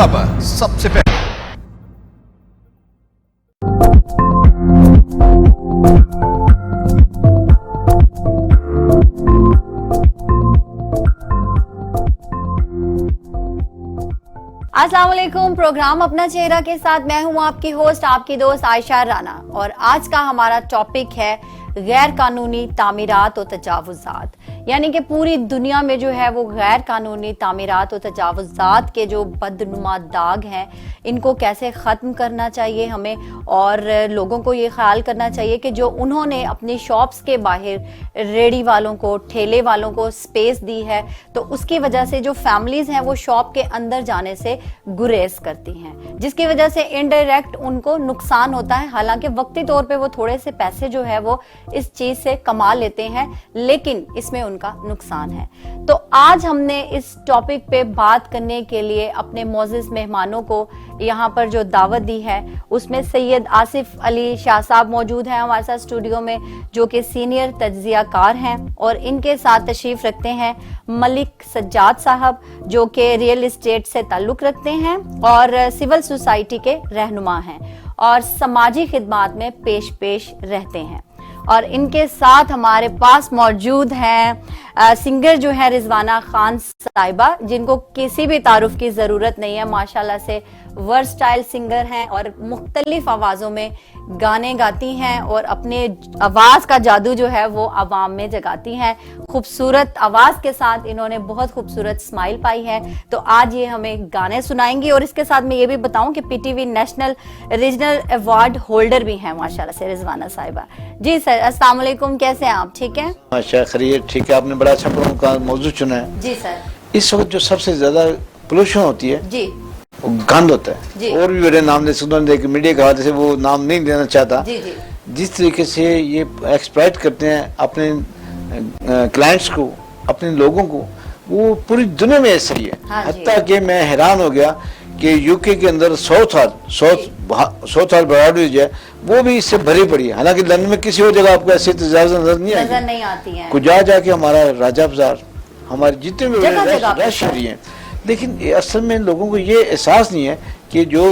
खबर सबसे पहले। अस्सलाम वालेकुम। प्रोग्राम अपना चेहरा के साथ मैं हूं आपकी होस्ट, आपकी दोस्त आयशा राना, और आज का हमारा टॉपिक है गैर कानूनी तामीरात और तजावुज़ात। यानी कि पूरी दुनिया में जो है वो गैर कानूनी तामीरात और तजावुज़ात के जो बदनुमा दाग हैं इनको कैसे ख़त्म करना चाहिए हमें, और लोगों को ये ख्याल करना चाहिए कि जो उन्होंने अपनी शॉप्स के बाहर रेडी वालों को, ठेले वालों को स्पेस दी है, तो उसकी वजह से जो फैमिलीज़ हैं वो शॉप के अंदर जाने से गुरेज करती हैं, जिसकी वजह से इनडायरेक्ट उनको नुकसान होता है। हालांकि वक्ती तौर पे वो थोड़े से पैसे जो है वो इस चीज से कमा लेते हैं, लेकिन इसमें उनका नुकसान है। तो आज हमने इस टॉपिक पे बात करने के लिए अपने मोअज़्ज़िज़ मेहमानों को यहाँ पर जो दावत दी है, उसमें सैयद आसिफ अली शाह साहब मौजूद हैं हमारे साथ स्टूडियो में, जो कि सीनियर तज्ज़ियाकार हैं, और इनके साथ तशरीफ रखते हैं मलिक सज्जाद साहब, जो कि रियल एस्टेट से ताल्लुक़ रखते हैं और सिविल सोसाइटी के रहनुमा हैं और समाजी खिदमात में पेश रहते हैं। और इनके साथ हमारे पास मौजूद हैं सिंगर जो है रिजवाना खान साहिबा, जिनको किसी भी तारुफ की ज़रूरत नहीं है। माशाल्लाह से वर्सटाइल सिंगर हैं और मुख्तलिफ आवाज़ों में गाने गाती हैं और अपने आवाज़ का जादू जो है वो आवाम में जगाती हैं। खूबसूरत आवाज़ के साथ इन्होंने बहुत खूबसूरत स्माइल पाई है, तो आज ये हमें गाने सुनाएंगी। और इसके साथ मैं ये भी बताऊं कि PTV national regional award holder भी हैं माशाल्लाह से रिजवाना साहिबा। जी सर, अस्सलाम वालेकुम, कैसे हैं आप? ठीक है माशा खैरियत, ठीक है। आपने बड़ा अच्छा का मौजूद चुना है। जी सर। इस वक्त जो सबसे ज्यादा पोल्यूशन होती है जी, वो गंद होता है। और भी बड़े नाम दे मीडिया के हवाले से वो नाम नहीं देना चाहता। जी जी। जिस तरीके से ये एक्सप्लॉइट करते हैं अपने क्लाइंट्स को, अपने लोगों को, वो पूरी दुनिया में ऐसा ही है। हाँ, हत्ता कि मैं हैरान हो गया कि यूके के अंदर साउथ हॉल ब्रॉडवेज है, वो भी इससे भरी पड़ी है। हालांकि लंदन में किसी और जगह आपको ऐसी तजावुज़ नजर नहीं आती है। कुछ जाके हमारा राजा बाजार, हमारे जितने भी रश हैं, लेकिन असल में लोगों को ये एहसास नहीं है कि जो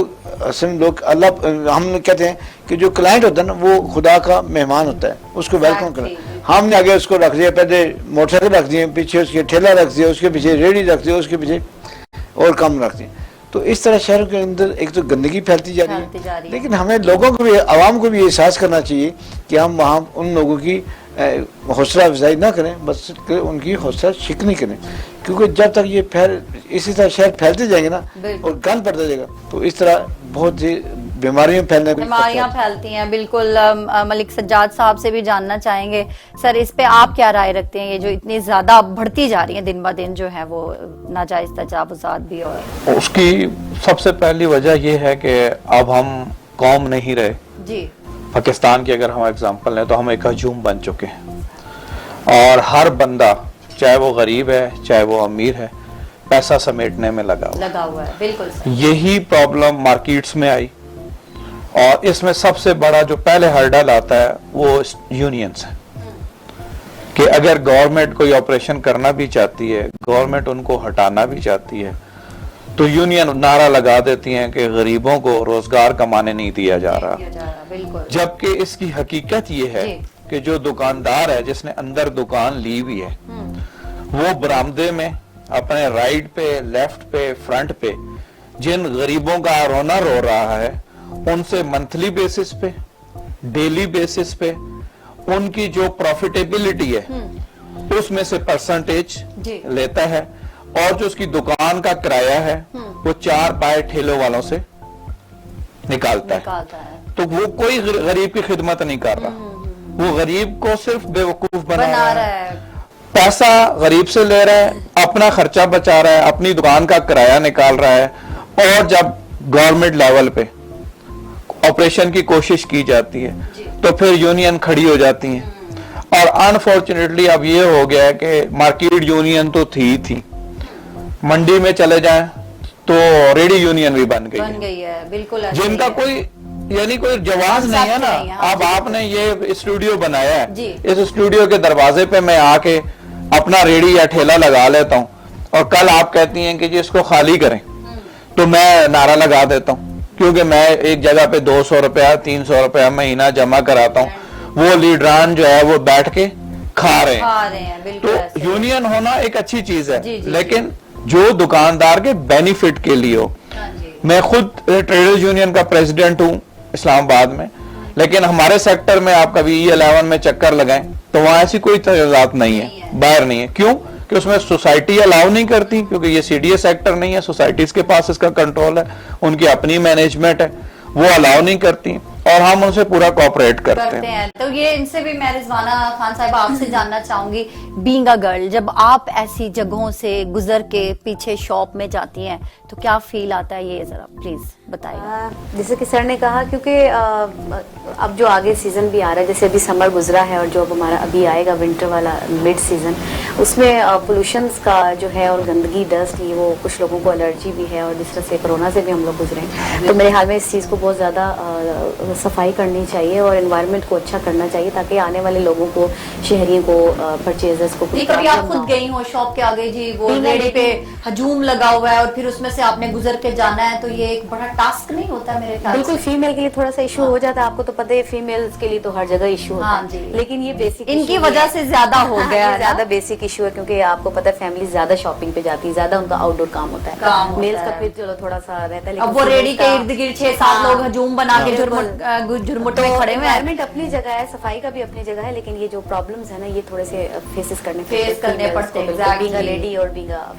असल में लोग अल्लाह, हम कहते हैं कि जो क्लाइंट होता है ना वो खुदा का मेहमान होता है, उसको वेलकम करना। हमने आगे उसको रख दिया, पहले मोटरसाइकिल रख दिए, पीछे उसके ठेला रख दिया, उसके पीछे रेडी रख दिया, उसके पीछे और कम रख दिए। तो इस तरह शहरों के अंदर एक तो गंदगी फैलती जा रही है, लेकिन हमें लोगों को भी, आवाम को भी एहसास करना चाहिए कि हम वहाँ उन लोगों की हौसला अफजाई ना करें, बस उनकी हौसला शिकनी करें, क्योंकि जब तक ये इसी तरह शहर फैलते जाएंगे ना और गंद पड़ता जाएगा, तो इस तरह बहुत सी बीमारियां फैलती हैं। बिल्कुल। मलिक सज्जाद साहब से भी जानना चाहेंगे सर, इस पे आप क्या राय रखते हैं? ये जो इतनी ज्यादा बढ़ती जा रही है दिन ब दिन जो है वो नाजायज तजावुज़ात भी, और उसकी सबसे पहली वजह ये है कि अब हम कौम नहीं रहे। जी। पाकिस्तान की अगर हम एग्जांपल लें तो हम एक हजूम बन चुके हैं, और हर बंदा, चाहे वो गरीब है चाहे वो अमीर है, पैसा समेटने में लगा हुआ है। बिल्कुल। यही प्रॉब्लम मार्केट्स में आई, और इसमें सबसे बड़ा जो पहले हर्डल आता है वो यूनियंस है कि अगर गवर्नमेंट कोई ऑपरेशन करना भी चाहती है, गवर्नमेंट उनको हटाना भी चाहती है, तो यूनियन नारा लगा देती हैं कि गरीबों को रोजगार कमाने नहीं दिया जा रहा। जबकि इसकी हकीकत ये है कि जो दुकानदार है जिसने अंदर दुकान ली हुई है, वो बरामदे में अपने राइट पे, लेफ्ट पे, फ्रंट पे जिन गरीबों का रोना रो रहा है, उनसे मंथली बेसिस पे, डेली बेसिस पे उनकी जो प्रॉफिटेबिलिटी है उसमें से परसेंटेज लेता है, और जो उसकी दुकान का किराया है वो 4 पाए ठेलों वालों से निकालता है। तो वो कोई गरीब की खिदमत नहीं कर रहा, वो गरीब को सिर्फ बेवकूफ बना रहा है। पैसा गरीब से ले रहा है, अपना खर्चा बचा रहा है, अपनी दुकान का किराया निकाल रहा है, और जब गवर्नमेंट लेवल पे ऑपरेशन की कोशिश की जाती है तो फिर यूनियन खड़ी हो जाती है। और अनफॉर्चुनेटली अब ये हो गया है कि मार्केट यूनियन तो थी, मंडी में चले जाएं तो रेडी यूनियन भी बन गई है। बिल्कुल। जिनका कोई यानी कोई जवाब नहीं है ना। अब आपने ये स्टूडियो बनाया है, इस स्टूडियो के दरवाजे पे मैं आके अपना रेडी या ठेला लगा लेता हूँ, और कल आप कहती हैं कि जी इसको खाली करें, तो मैं नारा लगा देता हूँ, क्योंकि मैं एक जगह पे 200 रुपया 300 रुपया महीना जमा कराता हूँ, वो लीडरान जो है वो बैठ के खा रहे हैं। बिल्कुल तो यूनियन होना एक अच्छी चीज है, जी, लेकिन जो दुकानदार के बेनिफिट के लिए हो। मैं खुद ट्रेडर्स यूनियन का प्रेसिडेंट हूँ इस्लामाबाद में, लेकिन हमारे सेक्टर में आप कभी E11 में चक्कर लगाएं तो वहां ऐसी कोई तजाज़ात नहीं है, बाहर नहीं है। क्यों? कि उसमें सोसाइटी अलाउ नहीं करती, क्योंकि ये CDA सेक्टर नहीं है, सोसाइटीज के पास इसका कंट्रोल है, उनकी अपनी मैनेजमेंट है, वो अलाउ नहीं करती, और हम उनसे पूरा कोऑपरेट करते हैं। तो ये इनसे भी मैं रिजवाना खान साहिबा आपसे जानना चाहूंगी, बीइंग अ गर्ल, जब आप ऐसी जगहों से गुजर के पीछे शॉप में जाती हैं तो क्या फील आता है, ये जरा प्लीज बताइए। जैसे कि सर ने कहा, क्योंकि अब जो आगे सीजन भी आ रहा है, जैसे अभी समर गुजरा है और जो अब हमारा अभी आएगा विंटर वाला मिड सीजन, उसमें पोल्यूशंस का जो है और गंदगी डस्ट, ये वो कुछ लोगों को एलर्जी भी है, और जिस तरह से कोरोना से भी हम लोग गुजरे हैं, तो मेरे ख्याल में इस चीज़ को बहुत ज़्यादा सफाई करनी चाहिए और एनवायरनमेंट को अच्छा करना चाहिए, ताकि आने वाले लोगों को, शहरियों को, परचेजर्स को। कभी आप खुद गई हो शॉप के आगे, जी वो रेडी पे हजूम लगा हुआ है और फिर उसमें से आपने गुजर के जाना है, तो ये एक बड़ा टास्क नहीं होता मेरे ख्याल से? बिल्कुल, फीमेल के लिए थोड़ा सा इशू हो जाता है, आपको तो पता है फीमेल्स के लिए तो हर जगह इशू होता है, लेकिन ये बेसिक इनकी वजह से ज्यादा हो गया, ज्यादा बेसिक इशू है, क्योंकि आपको पता है फैमिली ज्यादा शॉपिंग पे जाती है, ज्यादा उनका आउटडोर काम होता है, मेल्स का फिर चलो थोड़ा सा रहता है। अब वो रेडी के इर्द गिर्द 6-7 लोग हजूम बना के झुरमुट में खड़े हुए हैं। अपनी जगह है, सफाई का भी अपनी जगह है, लेकिन ये जो प्रॉब्लम्स है ना, ये थोड़े से फेस करने पड़ते हैं, लेडी और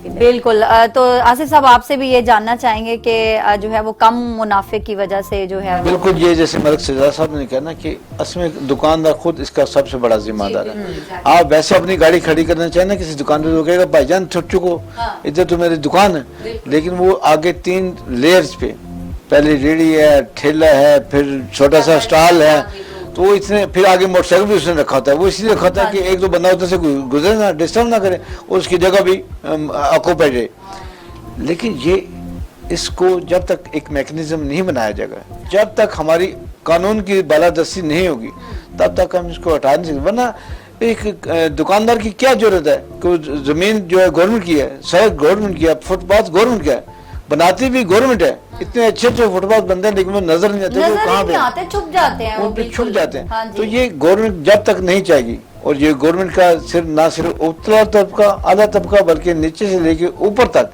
बिल्कुल। तो आसिफ साहब, आपसे भी ये जानना चाहेंगे कि जो है वो कम मुनाफे की वजह से जो है, बिल्कुल, ये जैसे मलिक सजाद साहब ने कहा ना कि असमें दुकानदार खुद इसका सबसे बड़ा जिम्मेदार है। आप वैसे अपनी गाड़ी खड़ी करना चाहें ना, किसी दुकानदार को कहेगा भाईजान छुट चुको, इधर तो मेरी दुकान है, लेकिन वो आगे 3 लेयर्स पे, पहले रेडी है, ठेला है, फिर छोटा सा स्टॉल है, तो वो इतने, फिर आगे मोटरसाइकिल भी उसने रखा था, वो इसलिए रखा था कि एक दो बंदा उधर से गुजरे ना, डिस्टर्ब ना करे, और उसकी जगह भी ऑक्यूपाइड रहे। लेकिन ये इसको जब तक एक मैकेनिज्म नहीं बनाया जाएगा, जब तक हमारी कानून की बालादस्ती नहीं होगी, तब तक हम इसको हटा नहीं सकते। वरना एक दुकानदार की क्या जरूरत है कि जमीन जो है गवर्नमेंट की है, सड़क गवर्नमेंट की है, फुटपाथ गवर्नमेंट का है, बनाती भी गवर्नमेंट है, इतने अच्छे अच्छे फुटपाथ बनते हैं, लेकिन वो नजर नहीं आते, वो कहाँ पे आते, छुप जाते हैं, वो छुप जाते हैं। तो ये गवर्नमेंट जब तक नहीं चाहेगी, और ये गवर्नमेंट का सिर्फ ना सिर्फ उपला तबका, आला तबका, बल्कि नीचे से लेके ऊपर तक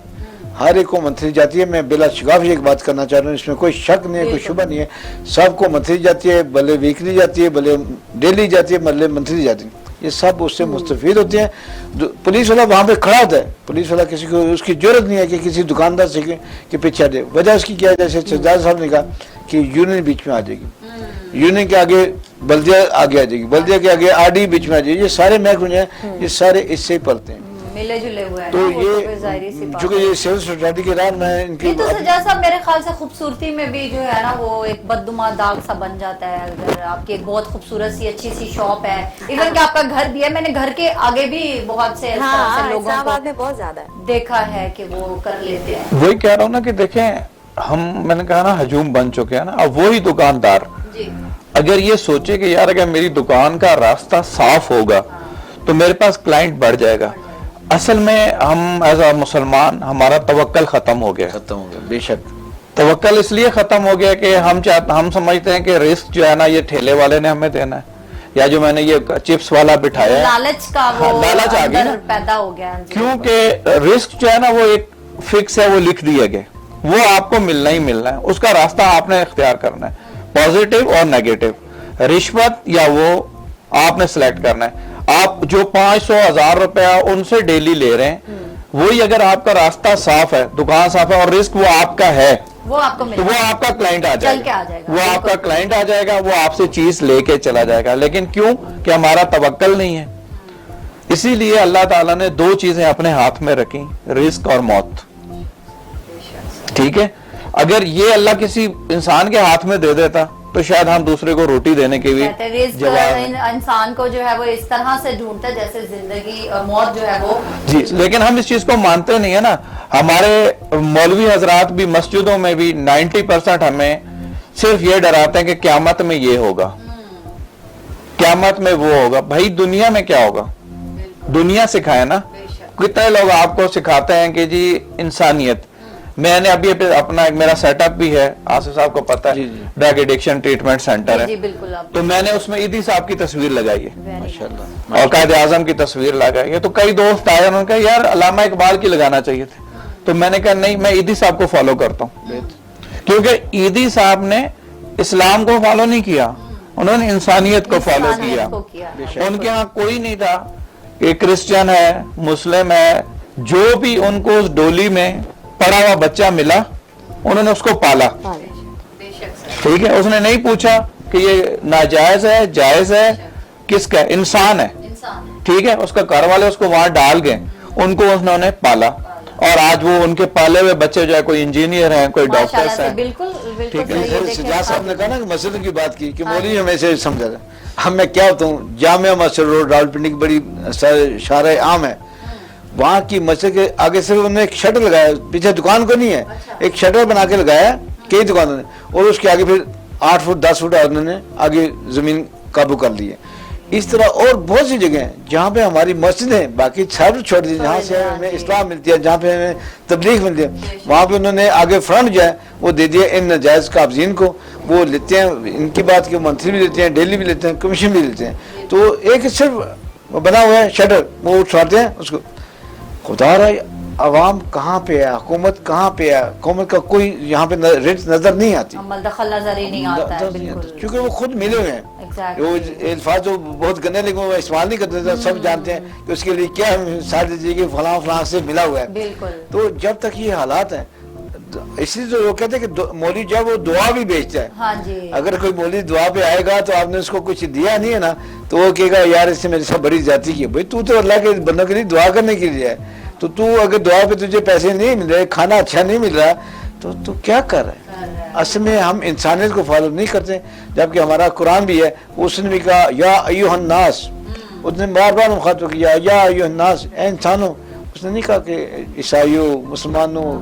हर एक को मंथली जाती है। मैं बिला शिकाफ एक बात करना चाह रहा हूँ, इसमें कोई शक नहीं है, कोई शुबा नहीं है, सबको मंथली जाती है, भले वीकली जाती है, भले डेली जाती है, भले मंथली जाती है, ये सब उससे मुस्तफीद होते हैं। पुलिस वाला वहाँ पे खड़ा होता है, पुलिस वाला किसी को, उसकी जरूरत नहीं है कि किसी दुकानदार से कि पीछे हटे। वजह उसकी क्या है, जैसे सज्जाद साहब ने कहा कि यूनियन बीच में आ जाएगी, यूनियन के आगे बल्दिया आगे आ जाएगी, बल्दिया के आगे RD बीच में आ जाएगी, ये सारे महकमे हैं, ये सारे इससे ही पलते हैं, मिले जुले हुए हैं। तो ये चूंकि ये सिविल सोसाइटी के राज में इनकी, तो सज्जाद साहब, मेरे ख्याल से खूबसूरती में भी जो है ना, वो एक बददुमा दाग सा बन जाता है। अगर आपकी एक बहुत खूबसूरत सी अच्छी सी शॉप है, इवन कि आपका घर भी है, मैंने घर के आगे भी बहुत से लोगों को बहुत ज्यादा देखा है कि वो कर लेते हैं। वही कह रहा हूँ ना कि देखें, मैंने कहा ना हजूम बन चुके हैं ना, अब वही दुकानदार अगर ये सोचे कि यार अगर मेरी दुकान का रास्ता साफ होगा तो मेरे पास क्लाइंट बढ़ जाएगा। असल में हम एज अ मुसलमान, हमारा तवक्कल खत्म हो गया। बेशक तवक्कल इसलिए खत्म हो गया कि हम समझते हैं कि रिस्क जो है ना, ये ठेले वाले ने हमें देना है, या जो मैंने ये चिप्स वाला बिठाया है, लालच का वो लालच आ गया, पैदा हो गया। क्योंकि रिस्क जो है ना वो एक फिक्स है, वो लिख दिया गया, वो आपको मिलना ही मिलना है, उसका रास्ता आपने इख्तियार करना है, पॉजिटिव और नेगेटिव, रिश्वत या वो आपने सिलेक्ट करना है। आप जो 500-1000 रुपया उनसे डेली ले रहे हैं, वही अगर आपका रास्ता साफ है, दुकान साफ है और रिस्क वो आपका है, वो आपको तो वो आपका क्लाइंट आ जाएगा, वो आपका क्लाइंट आ जाएगा, वो आपसे चीज लेके चला जाएगा। लेकिन क्यों? कि हमारा तवक्कल नहीं है। इसीलिए अल्लाह ताला ने 2 चीजें अपने हाथ में रखी, रिस्क और मौत। ठीक है, अगर ये अल्लाह किसी इंसान के हाथ में दे देता तो शायद हम दूसरे को रोटी देने के भी इंसान को जो है वो इस तरह से ढूंढता है जैसे जिंदगी और मौत जो है वो जी। लेकिन हम इस चीज को मानते नहीं है ना। हमारे मौलवी हजरात भी मस्जिदों में भी 90% हमें सिर्फ ये डराते हैं कि क़यामत में ये होगा, क़यामत में वो होगा। भाई दुनिया में क्या होगा? दुनिया सिखाए ना। कितने लोग आपको सिखाते हैं कि जी इंसानियत, میں نے ابھی اپنا ایک میرا سیٹ اپ بھی ہے, آصف صاحب کو پتا ہے, ڈرگ ایڈکشن ٹریٹمنٹ سینٹر ہے, تو میں نے اس میں عیدی صاحب کی تصویر لگائی ہے ماشاءاللہ, اور قائد اعظم کی تصویر لگائی ہے. تو کئی دوست آئے, انہوں نے کہا یار علامہ اقبال کی لگانا چاہیے تھے, تو میں نے کہا نہیں, میں عیدی صاحب کو فالو کرتا ہوں, کیونکہ عیدی صاحب نے اسلام کو فالو نہیں کیا, انہوں نے انسانیت کو فالو کیا. ان کے ہاں کوئی نہیں تھا کہ کرسچن ہے, مسلم ہے, جو بھی ان کو اس ڈولی میں پڑا ہوا بچہ ملا انہوں نے اس کو پالا, ٹھیک ہے, اس نے نہیں پوچھا کہ یہ ناجائز ہے جائز ہے, کس کا, انسان ہے, ٹھیک ہے, اس کا گھر والے اس کو وہاں ڈال گئے, ان کو انہوں نے پالا, اور آج وہ ان کے پالے ہوئے بچے جو ہے کوئی انجینئر ہیں, کوئی ڈاکٹرز ہیں. بالکل ٹھیک ہے, سجاد صاحب نے کہا نا کہ مسجد کی بات کی کہ مولوی ہمیں سے سمجھا تھا, ہم میں کیا ہوتا ہوں, جامعہ مسجد روڈ راولپنڈی کی بڑی شارع عام ہے, وہاں کی مسجد کے آگے سے انہوں نے ایک شٹر لگایا, پیچھے دکان کو نہیں ہے, ایک شٹر بنا کے لگایا کئی دکانوں نے, اور اس کے آگے پھر 8 فٹ 10 فٹ انہوں نے آگے زمین قابو کر لی ہے. اس طرح اور بہت سی جگہ ہیں جہاں پہ ہماری مسجد ہیں, باقی سب چھوڑ دی, جہاں سے ہمیں اصلاح ملتی ہے, جہاں پہ ہمیں تبلیغ ملتی ہے, وہاں پہ انہوں نے آگے فرنٹ جو ہے وہ دے دیا ان ناجائز قابضین کو, وہ لیتے ہیں, ان کی بات کی منتھلی بھی لیتے ہیں, ڈیلی بھی لیتے ہیں, کمیشن بھی لیتے ہیں. تو ایک صرف بنا ہوا ہے شٹر, وہ اٹھاتے ہیں اس کو. خدا رہا عوام کہاں پہ ہے, حکومت کہاں پہ ہے, حکومت کا کوئی یہاں پہ ریٹ نظر نہیں آتی, دخل نظر ہی نہیں آتا ہے, بالکل, کیونکہ وہ خود ملے ہوئے ہیں. وہ الفاظ جو بہت گندے لیکن وہ استعمال نہیں کرتے, سب جانتے ہیں کہ اس کے لیے کیا ساتھ جی کہ فلاں فلاں سے ملا ہوا ہے. تو جب تک یہ حالات ہیں, اس لیے تو وہ کہتے ہیں کہ مولوی جب وہ دعا بھی بیچتا ہے, اگر کوئی مولوی دعا پہ آئے گا تو آپ نے اس کو کچھ دیا نہیں ہے نا, تو وہ کہے گا یار اس سے میرے ساتھ بڑی زیادتی کی ہے. بھائی تو اللہ کے بندوں کے لیے دعا کرنے کے لیے ہے, تو اگر دعا پہ تجھے پیسے نہیں مل رہے, کھانا اچھا نہیں مل رہا, تو کیا کر رہے ہیں. اصل میں ہم انسانیت کو فالو نہیں کرتے, جبکہ ہمارا قرآن بھی ہے, اس نے بھی کہا یا ایھا الناس, اس نے بار بار مخاطب کیا یا ایھا الناس, اے انسانوں, اس نے نہیں کہا کہ عیسائیوں مسلمانوں.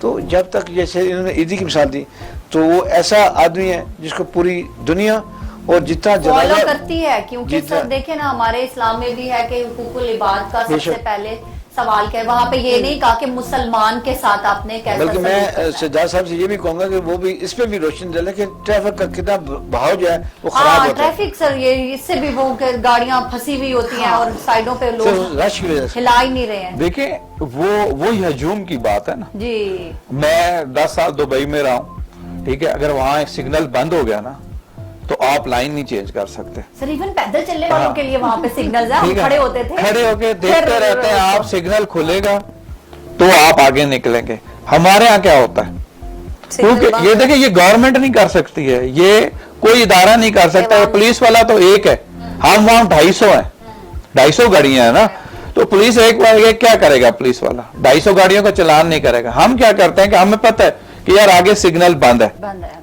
تو جب تک جیسے انہوں نے عیدی کی مثال دی, تو وہ ایسا آدمی ہے جس کو پوری دنیا اور جتنا فالو کرتی ہے, کیونکہ سر دیکھیں نا ہمارے اسلام میں بھی ہے کہ حقوق العباد کا سب سے پہلے سوال کیا ہے, وہاں پہ یہ نہیں کہا کہ مسلمان کے ساتھ آپ نے کیسا, بلکہ میں سجاد صاحب سے یہ بھی کہوں گا کہ وہ بھی اس پہ بھی روشنی ڈالے کہ ٹریفک کا کتنا بہاؤ جو ہے وہ خراب ہوتا ہے. ٹریفک سر یہ اس سے بھی وہ گاڑیاں پھنسی ہوئی ہوتی ہیں اور سائیڈوں پہ لوگ رش کی وجہ سے ہلا ہی نہیں رہے ہیں. دیکھیں وہ ہجوم کی بات ہے نا جی, میں 10 سال دبئی میں رہا ہوں, ٹھیک ہے, اگر وہاں ایک سگنل بند ہو گیا نا تو آپ لائن نہیں چینج کر سکتے. سر ایون پیدل چلنے والوں کے لیے وہاں پہ سگنلز ہیں, ہم کھڑے ہوتے تھے, کھڑے ہو کے دیکھتے رہتے ہیں, آپ سگنل کھلے گا تو آپ آگے نکلیں گے. ہمارے ہاں کیا ہوتا ہے, کیونکہ یہ دیکھیں یہ گورنمنٹ نہیں کر سکتی ہے, یہ کوئی ادارہ نہیں کر سکتا ہے. پولیس والا تو ایک ہے, ہم وہاں 250 ہیں, 250 گاڑیاں ہیں نا, تو پولیس ایک کیا کرے گا, پولیس والا 250 گاڑیوں کا چلان نہیں کرے گا. ہم کیا کرتے ہیں کہ ہمیں پتہ ہے کہ یار آگے سگنل بند ہے,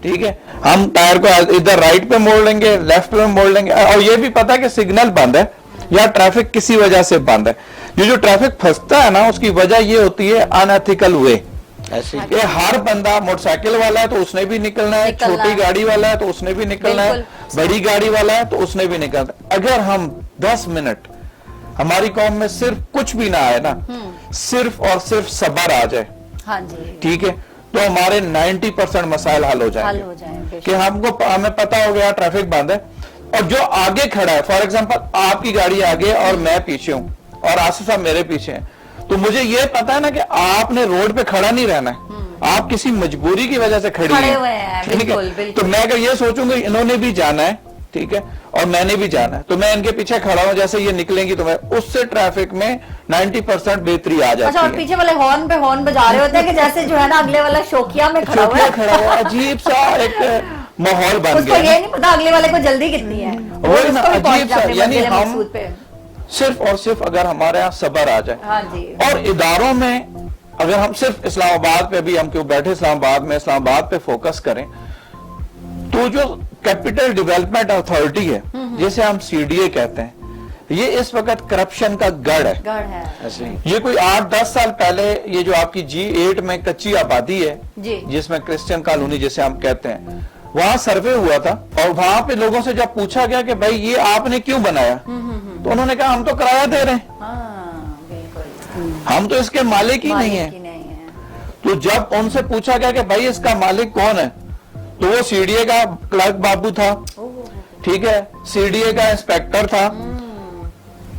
ٹھیک ہے, ہم ٹائر کو ادھر رائٹ پہ موڑ لیں گے, لیفٹ پہ موڑ لیں گے, اور یہ بھی پتا کہ سگنل بند ہے یا ٹریفک کسی وجہ سے بند ہے. یہ جو ٹریفک پھنستا ہے نا اس کی وجہ یہ ہوتی ہے ان ایتھیکل وے. یہ ہر بندہ موٹر سائیکل والا ہے تو اس نے بھی نکلنا ہے, چھوٹی گاڑی والا ہے تو اس نے بھی نکلنا ہے, بڑی گاڑی والا ہے تو اس نے بھی نکلنا ہے. اگر ہم 10 منٹ ہماری قوم میں صرف کچھ بھی نہ آئے نا, صرف اور صرف صبر آ جائے, ٹھیک ہے, تو ہمارے 90% مسائل حل ہو جائیں گے. کہ ہمیں پتا ہو گیا ٹریفک بند ہے, اور جو آگے کھڑا ہے, فار ایگزامپل آپ کی گاڑی آگے اور میں پیچھے ہوں اور آصف صاحب میرے پیچھے ہیں, تو مجھے یہ پتا ہے نا کہ آپ نے روڈ پہ کھڑا نہیں رہنا ہے, آپ کسی مجبوری کی وجہ سے کھڑی ہیں, ٹھیک ہے, تو میں اگر یہ سوچوں گا انہوں نے بھی جانا ہے, ٹھیک ہے, اور میں نے بھی جانا ہے, تو میں ان کے پیچھے کھڑا ہوں, جیسے یہ نکلیں گی تو میں اس سے ٹریفک میں 90% بہتری آ جاتی ہے. اور پیچھے والے ہارن پہ ہارن بجا رہے ہوتے ہیں کہ جیسے جو ہے نا اگلے والا شوکیا میں کھڑا ہوا ہے, عجیب سا ایک ماحول بن گیا. اس کو یہ نہیں پتا اگلے والے کو جلدی کتنی ہے, وہی نا عجیب سا. یعنی ہم صرف اور صرف اگر ہمارے یہاں صبر آ جائے, اور اداروں میں اگر ہم صرف اسلام آباد پہ بھی ہم کیوں بیٹھے اسلام آباد پہ فوکس کریں, تو جو کیپٹل ڈیولپمنٹ اتھارٹی ہے جسے ہم CDA کہتے ہیں, یہ اس وقت کرپشن کا گڑھ ہے. یہ کوئی 8-10 سال پہلے یہ جو آپ کی G8 میں کچی آبادی ہے, جس میں کرسچن کالونی جسے ہم کہتے ہیں, وہاں سروے ہوا تھا, اور وہاں پہ لوگوں سے جب پوچھا گیا کہ بھائی یہ آپ نے کیوں بنایا, تو انہوں نے کہا ہم تو کرایہ دے رہے ہیں, ہم تو اس کے مالک ہی نہیں ہیں. तो जब उनसे पूछा गया कि भाई इसका मालिक कौन है, तो वो सीडीए का क्लर्क बाबू था, ठीक है, सीडीए का इंस्पेक्टर था,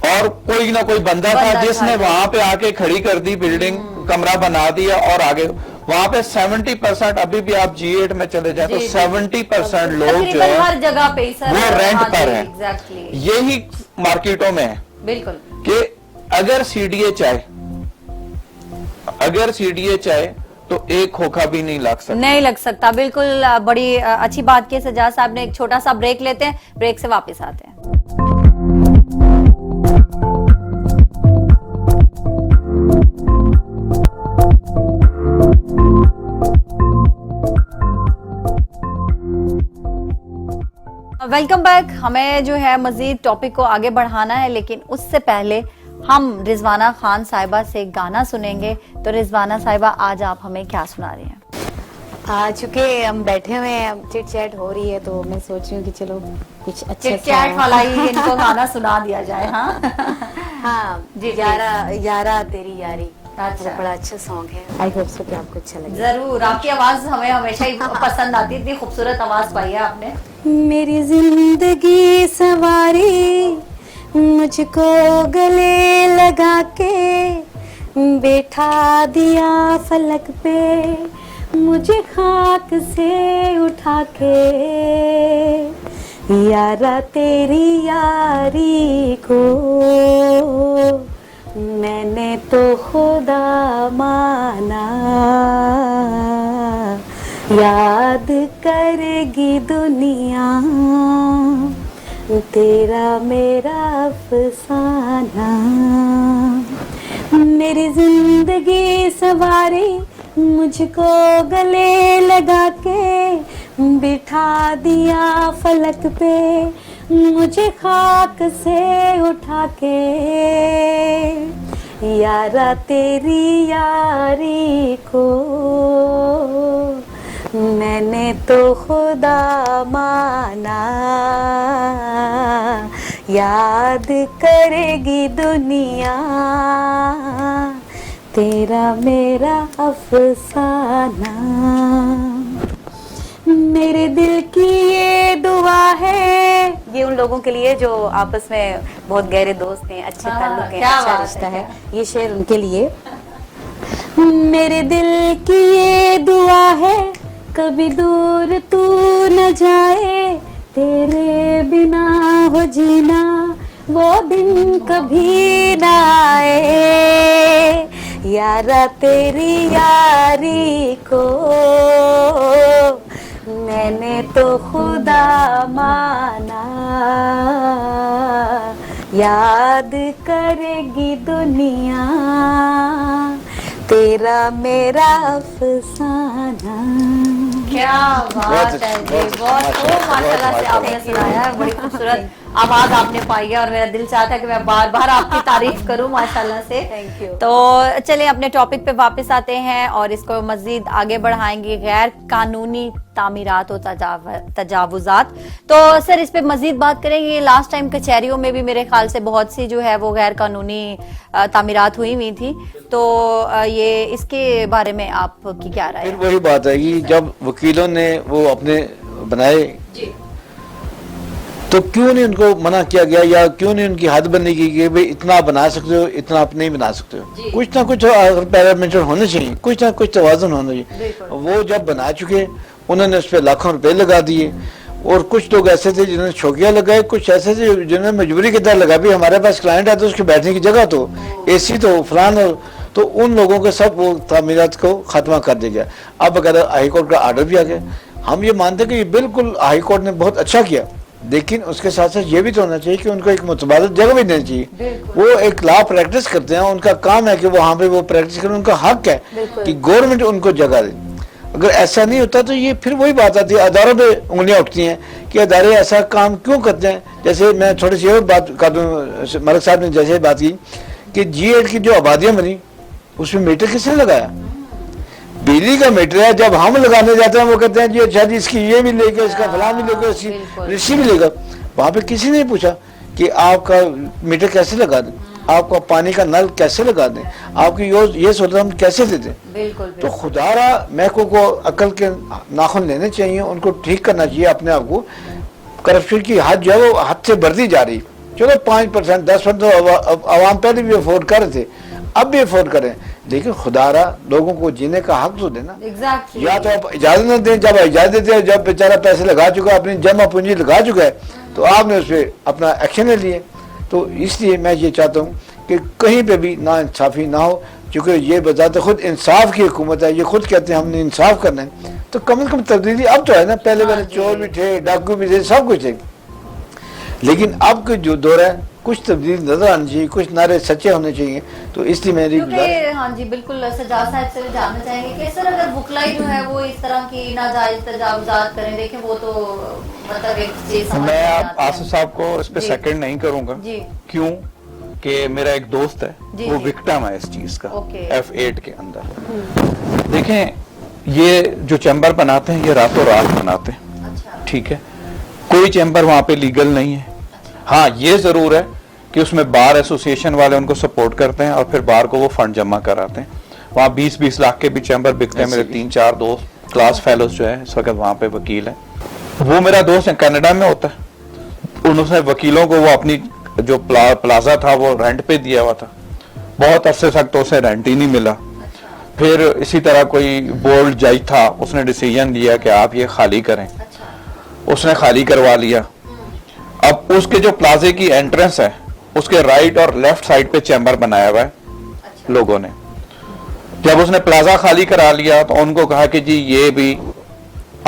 और कोई ना कोई बंदा था जिसने वहां पे आके खड़ी कर दी बिल्डिंग, कमरा बना दिया और आगे वहां पे 70% अभी भी आप G8 में चले जाए तो 70% लोग जो है हर जगह पे वो रेंट पर है। एग्जैक्टली, यही मार्केटों में है बिल्कुल कि अगर सीडीए चाहे तो एक खोखा भी नहीं लग सकता। नहीं लग सकता, बिल्कुल बड़ी अच्छी बात की सजाद साहब ने। एक छोटा सा ब्रेक लेते हैं, ब्रेक से वापस आते हैं। Welcome back. हमें जो है मजीद टॉपिक को आगे बढ़ाना है, लेकिन उससे पहले हम रिजवाना खान साहिबा से गाना सुनेंगे। तो रिजवाना साहिबा, आज आप हमें क्या सुना रही हैं? चूंकि हम बैठे हुए हैं, चिट चैट हो रही है, तो मैं सोच रही हूँ कि चलो कुछ अच्छा चिट चैट वाला ही इनको गाना सुना दिया जाए। हाँ हाँ जी, यारा तेरी यारी, अच्छा। वो बड़ा अच्छा सॉन्ग है। आई होप सो कि आपको अच्छा लगे। जरूर, आपकी आवाज हमें हमेशा ही पसंद आती, इतनी खूबसूरत आवाज पाई है आपने। मेरी जिंदगी सवारी, मुझको गले लगा के बैठा दिया फलक पे, मुझे खाक से उठा के, यारा तेरी यारी को मैंने तो खुदा माना, याद करेगी दुनिया तेरा मेरा अफसाना। मेरी जिंदगी सवारी, मुझको गले लगा के बिठा दिया फलक पे, मुझे खाक से उठा के, यारा तेरी यारी को मैंने तो खुदा माना, याद करेगी दुनिया तेरा मेरा अफसाना। मेरे दिल की ये दुआ है, ये उन लोगों के लिए जो आपस में बहुत गहरे दोस्त हैं, अच्छे ताल्लुक हैं, अच्छा रिश्ता है। ये शेर उनके लिए। मेरे दिल की ये दुआ है, कभी दूर तू न जाए, तेरे बिना हो जीना वो दिन कभी ना आए, यारा तेरी यारी को मैंने तो खुदा माना, याद करेगी दुनिया तेरा मेरा अफसाना। क्या बात है जी, बहुत माशाल्लाह से आपने सुनाया है, बड़ी खूबसूरत आवाज आपने पाई है और मेरा दिल चाहता है कि मैं बार बार आपकी तारीफ करूं माशाल्लाह से। Thank you. तो चलिए अपने टॉपिक पे वापस आते हैं और इसको मजीद आगे बढ़ाएंगे, गैर कानूनी तामीरात और तजावुजात। तो सर इस पे मजीद बात करेंगे। लास्ट टाइम कचहरियों में भी मेरे ख्याल से बहुत सी जो है वो गैर कानूनी तामीरात हुई थी, तो ये इसके बारे में आपकी क्या राय है? फिर वही बात है कि जब वकीलों ने वो अपने बनाए जी, तो क्यों नहीं उनको मना किया गया, या क्यों नहीं उनकी हद बनी की कि भाई इतना आप बना सकते हो, इतना आप नहीं बना सकते हो। कुछ ना कुछ पैरामीटर होने चाहिए, कुछ ना कुछ तवाज़ुन होना चाहिए। वो जब बना चुके, उन्होंने उस पर लाखों रुपए लगा दिए, और कुछ लोग ऐसे थे जिन्होंने शौकिया लगाए, कुछ ऐसे थे जिन्होंने मजबूरी के तहत लगा, भी हमारे पास क्लाइंट आते उसके बैठने की जगह तो AC तो फलान हो, तो उन लोगों के सब वो तामीरात को खात्मा कर दिया गया। अब अगर हाई कोर्ट का आर्डर भी आ गया, हम ये मानते हैं कि ये बिल्कुल हाई कोर्ट ने बहुत अच्छा किया, लेकिन उसके साथ साथ ये भी तो होना चाहिए कि उनको एक मुतबादल जगह भी देनी चाहिए। वो एक लॉ प्रैक्टिस करते हैं, उनका काम है कि वहाँ पे वो प्रैक्टिस करें, उनका हक है कि गवर्नमेंट उनको जगह दे। अगर ऐसा नहीं होता तो ये फिर वही बात आती है, अदारों पे उंगलियां उठती हैं कि अदारे ऐसा काम क्यों करते हैं। जैसे मैं थोड़ी सी और बात कर दूँ, मलिक साहब ने जैसे बात की कि G8 की जो आबादियाँ बनी उसमें मीटर किसने लगाया? बिजली का मीटर है। जब हम लगाने जाते हैं वो कहते हैं जी अच्छा जी इसकी ये भी लेगा, इसका फलां भी लेगा, इसकी रिसी भी लेगा। वहाँ पे किसी ने पूछा कि आपका मीटर कैसे लगा दें। आपका पानी का नल कैसे लगा दें, आपकी ये सहूलत हम कैसे दे दें। बिल्कुल, तो खुदारा महकमों को अकल के नाखून लेने चाहिए, उनको ठीक करना चाहिए अपने आप को। करप्शन की हद जो है वो हद से बढ़ती जा रही। चलो 5% 10% तो आवाम पहले भी अफोर्ड कर रहे थे, अब भी अफोर्ड करें, लेकिन खुदारा लोगों को जीने का हक तो देना। Exactly. या तो आप इजाजत न दें, जब इजाजत देते हैं, जब बेचारा पैसे लगा चुका है, अपनी जमा पूंजी लगा चुका है, तो आपने उस पर अपना एक्शन ले लिए। तो इसलिए मैं ये चाहता हूँ कि कहीं पे भी ना इंसाफी ना हो, क्योंकि ये बताते खुद इंसाफ की हुकूमत है, ये खुद कहते हैं हमने इंसाफ करना है, तो कम से कम तब्दीली अब तो है ना। पहले चोर भी थे, डाकू भी थे, सब कुछ थे, लेकिन अब के जो दौर है कुछ तब्दीली नजर आनी चाहिए, कुछ नारे सच्चे होने चाहिए। तो इसलिए मेरी क्योंकि हाँ जी बिल्कुल, सजाद साहब से भी जानना चाहेंगे कि सर अगर वकलाई जो है वो इस तरह की नाजायज तजावुजात करें, देखें वो तो मतलब एक चीज समझ मैं नहीं आप आती है। आसिफ साहब को इस पे जी। सेकंड नहीं करूंगा। जी। क्यों कि मेरा एक दोस्त है, जी, वो जी। विक्टिम है इस चीज का, ओके। F8 के अंदर। देखें, ये जो चैम्बर बनाते हैं ये रातों रात बनाते हैं, अच्छा। ठीक है, कोई चैम्बर वहां पे लीगल नहीं है। हाँ, ये जरूर है कि उसमें बार एसोसिएशन वाले उनको सपोर्ट करते हैं और फिर बार को वो फंड जमा कराते हैं। वहाँ 20-20 लाख के भी चैम्बर बिकते हैं। मेरे 3-4 दोस्त क्लास फेलोज जो है इस वक्त वहाँ पे वकील है। वो मेरा दोस्त है, कनाडा में होता है। उन्होंने वकीलों को वो अपनी जो प्लाजा था वो रेंट पे दिया हुआ था, बहुत अरसे तक तो उसे रेंट ही नहीं मिला। फिर इसी तरह कोई बोर्ड जज था, उसने डिसीजन लिया कि आप ये खाली करें, उसने खाली करवा लिया। अब उसके जो प्लाजे की एंट्रेंस है उसके राइट और लेफ्ट साइड पे चैम्बर बनाया हुआ है लोगों ने। जब उसने प्लाजा खाली करा लिया तो उनको कहा कि जी ये भी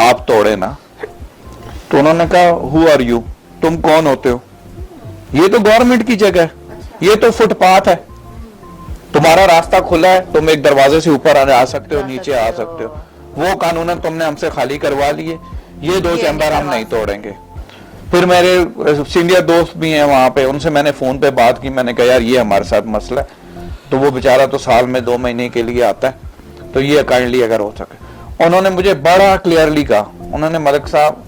आप तोड़े ना। तो उन्होंने कहा हु आर यू, तुम कौन होते हो, ये तो गवर्नमेंट की जगह है, ये तो फुटपाथ है, तुम्हारा रास्ता खुला है, तुम एक दरवाजे से ऊपर आ सकते हो, नीचे आ सकते हो। वो कानूनन तुमने हमसे खाली करवा लिए, ये 2 चैम्बर हम नहीं तोड़ेंगे। फिर मेरे सीनियर दोस्त भी हैं वहां पे, उनसे मैंने फोन पे बात की, मैंने कहा यार ये हमारे साथ मसला है। तो वो बेचारा तो साल में 2 महीने के लिए आता है, तो ये काइंडली अगर हो सके। उन्होंने मुझे बड़ा क्लियरली कहा, उन्होंने मलिक साहब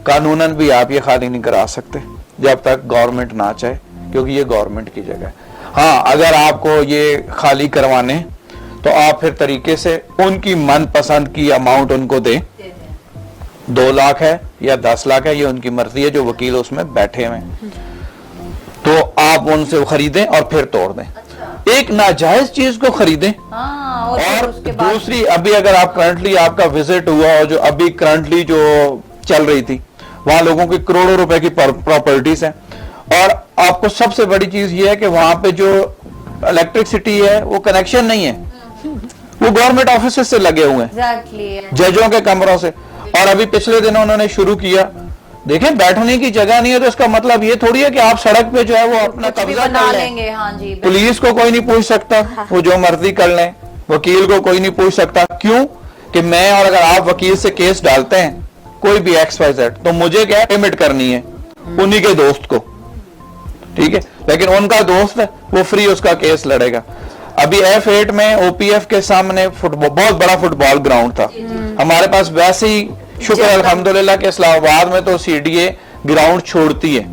कानूनन भी आप ये खाली नहीं करा सकते जब तक गवर्नमेंट ना चाहे, क्योंकि ये गवर्नमेंट की जगह है। हाँ, अगर आपको ये खाली करवाने तो आप फिर तरीके से उनकी मनपसंद की अमाउंट उनको दें, 2 लाख है या 10 लाख है, ये उनकी मर्जी है, जो वकील उसमें बैठे हुए हैं। तो आप उनसे खरीदें और फिर तोड़ दें। एक नाजायज चीज को खरीदें। हाँ, और उसके बाद दूसरी, अभी अगर आप करंटली आपका विजिट हुआ और जो अभी करंटली जो चल रही थी, वहां लोगों की करोड़ों रुपए की प्रॉपर्टीज हैं, और आपको सबसे बड़ी चीज ये है कि वहां पे जो इलेक्ट्रिसिटी है वो कनेक्शन नहीं है, वो गवर्नमेंट ऑफिस से लगे हुए हैं, एग्जैक्टली जजों के कमरों से। और अभी पिछले दिनों उन्होंने शुरू किया, देखें बैठने की जगह नहीं है तो इसका मतलब ये थोड़ी है कि आप सड़क पे जो है वो अपना कब्जा बना कर लें। लेंगे। हाँ जी, पुलिस को कोई नहीं पूछ सकता, वो जो मर्जी कर लें, वकील को कोई नहीं पूछ सकता। क्यों कि मैं और अगर आप वकील से केस डालते हैं कोई भी XYZ, तो मुझे क्या पेमेंट करनी है उन्हीं के दोस्त को, ठीक है, लेकिन उनका दोस्त है वो फ्री उसका केस लड़ेगा। अभी F8 में OPF के सामने फुटबॉल, बहुत बड़ा फुटबॉल ग्राउंड था हमारे पास। वैसे ही शुक्र अल्हम्दुलिल्लाह के इस्लामाबाद में तो CDA ग्राउंड छोड़ती है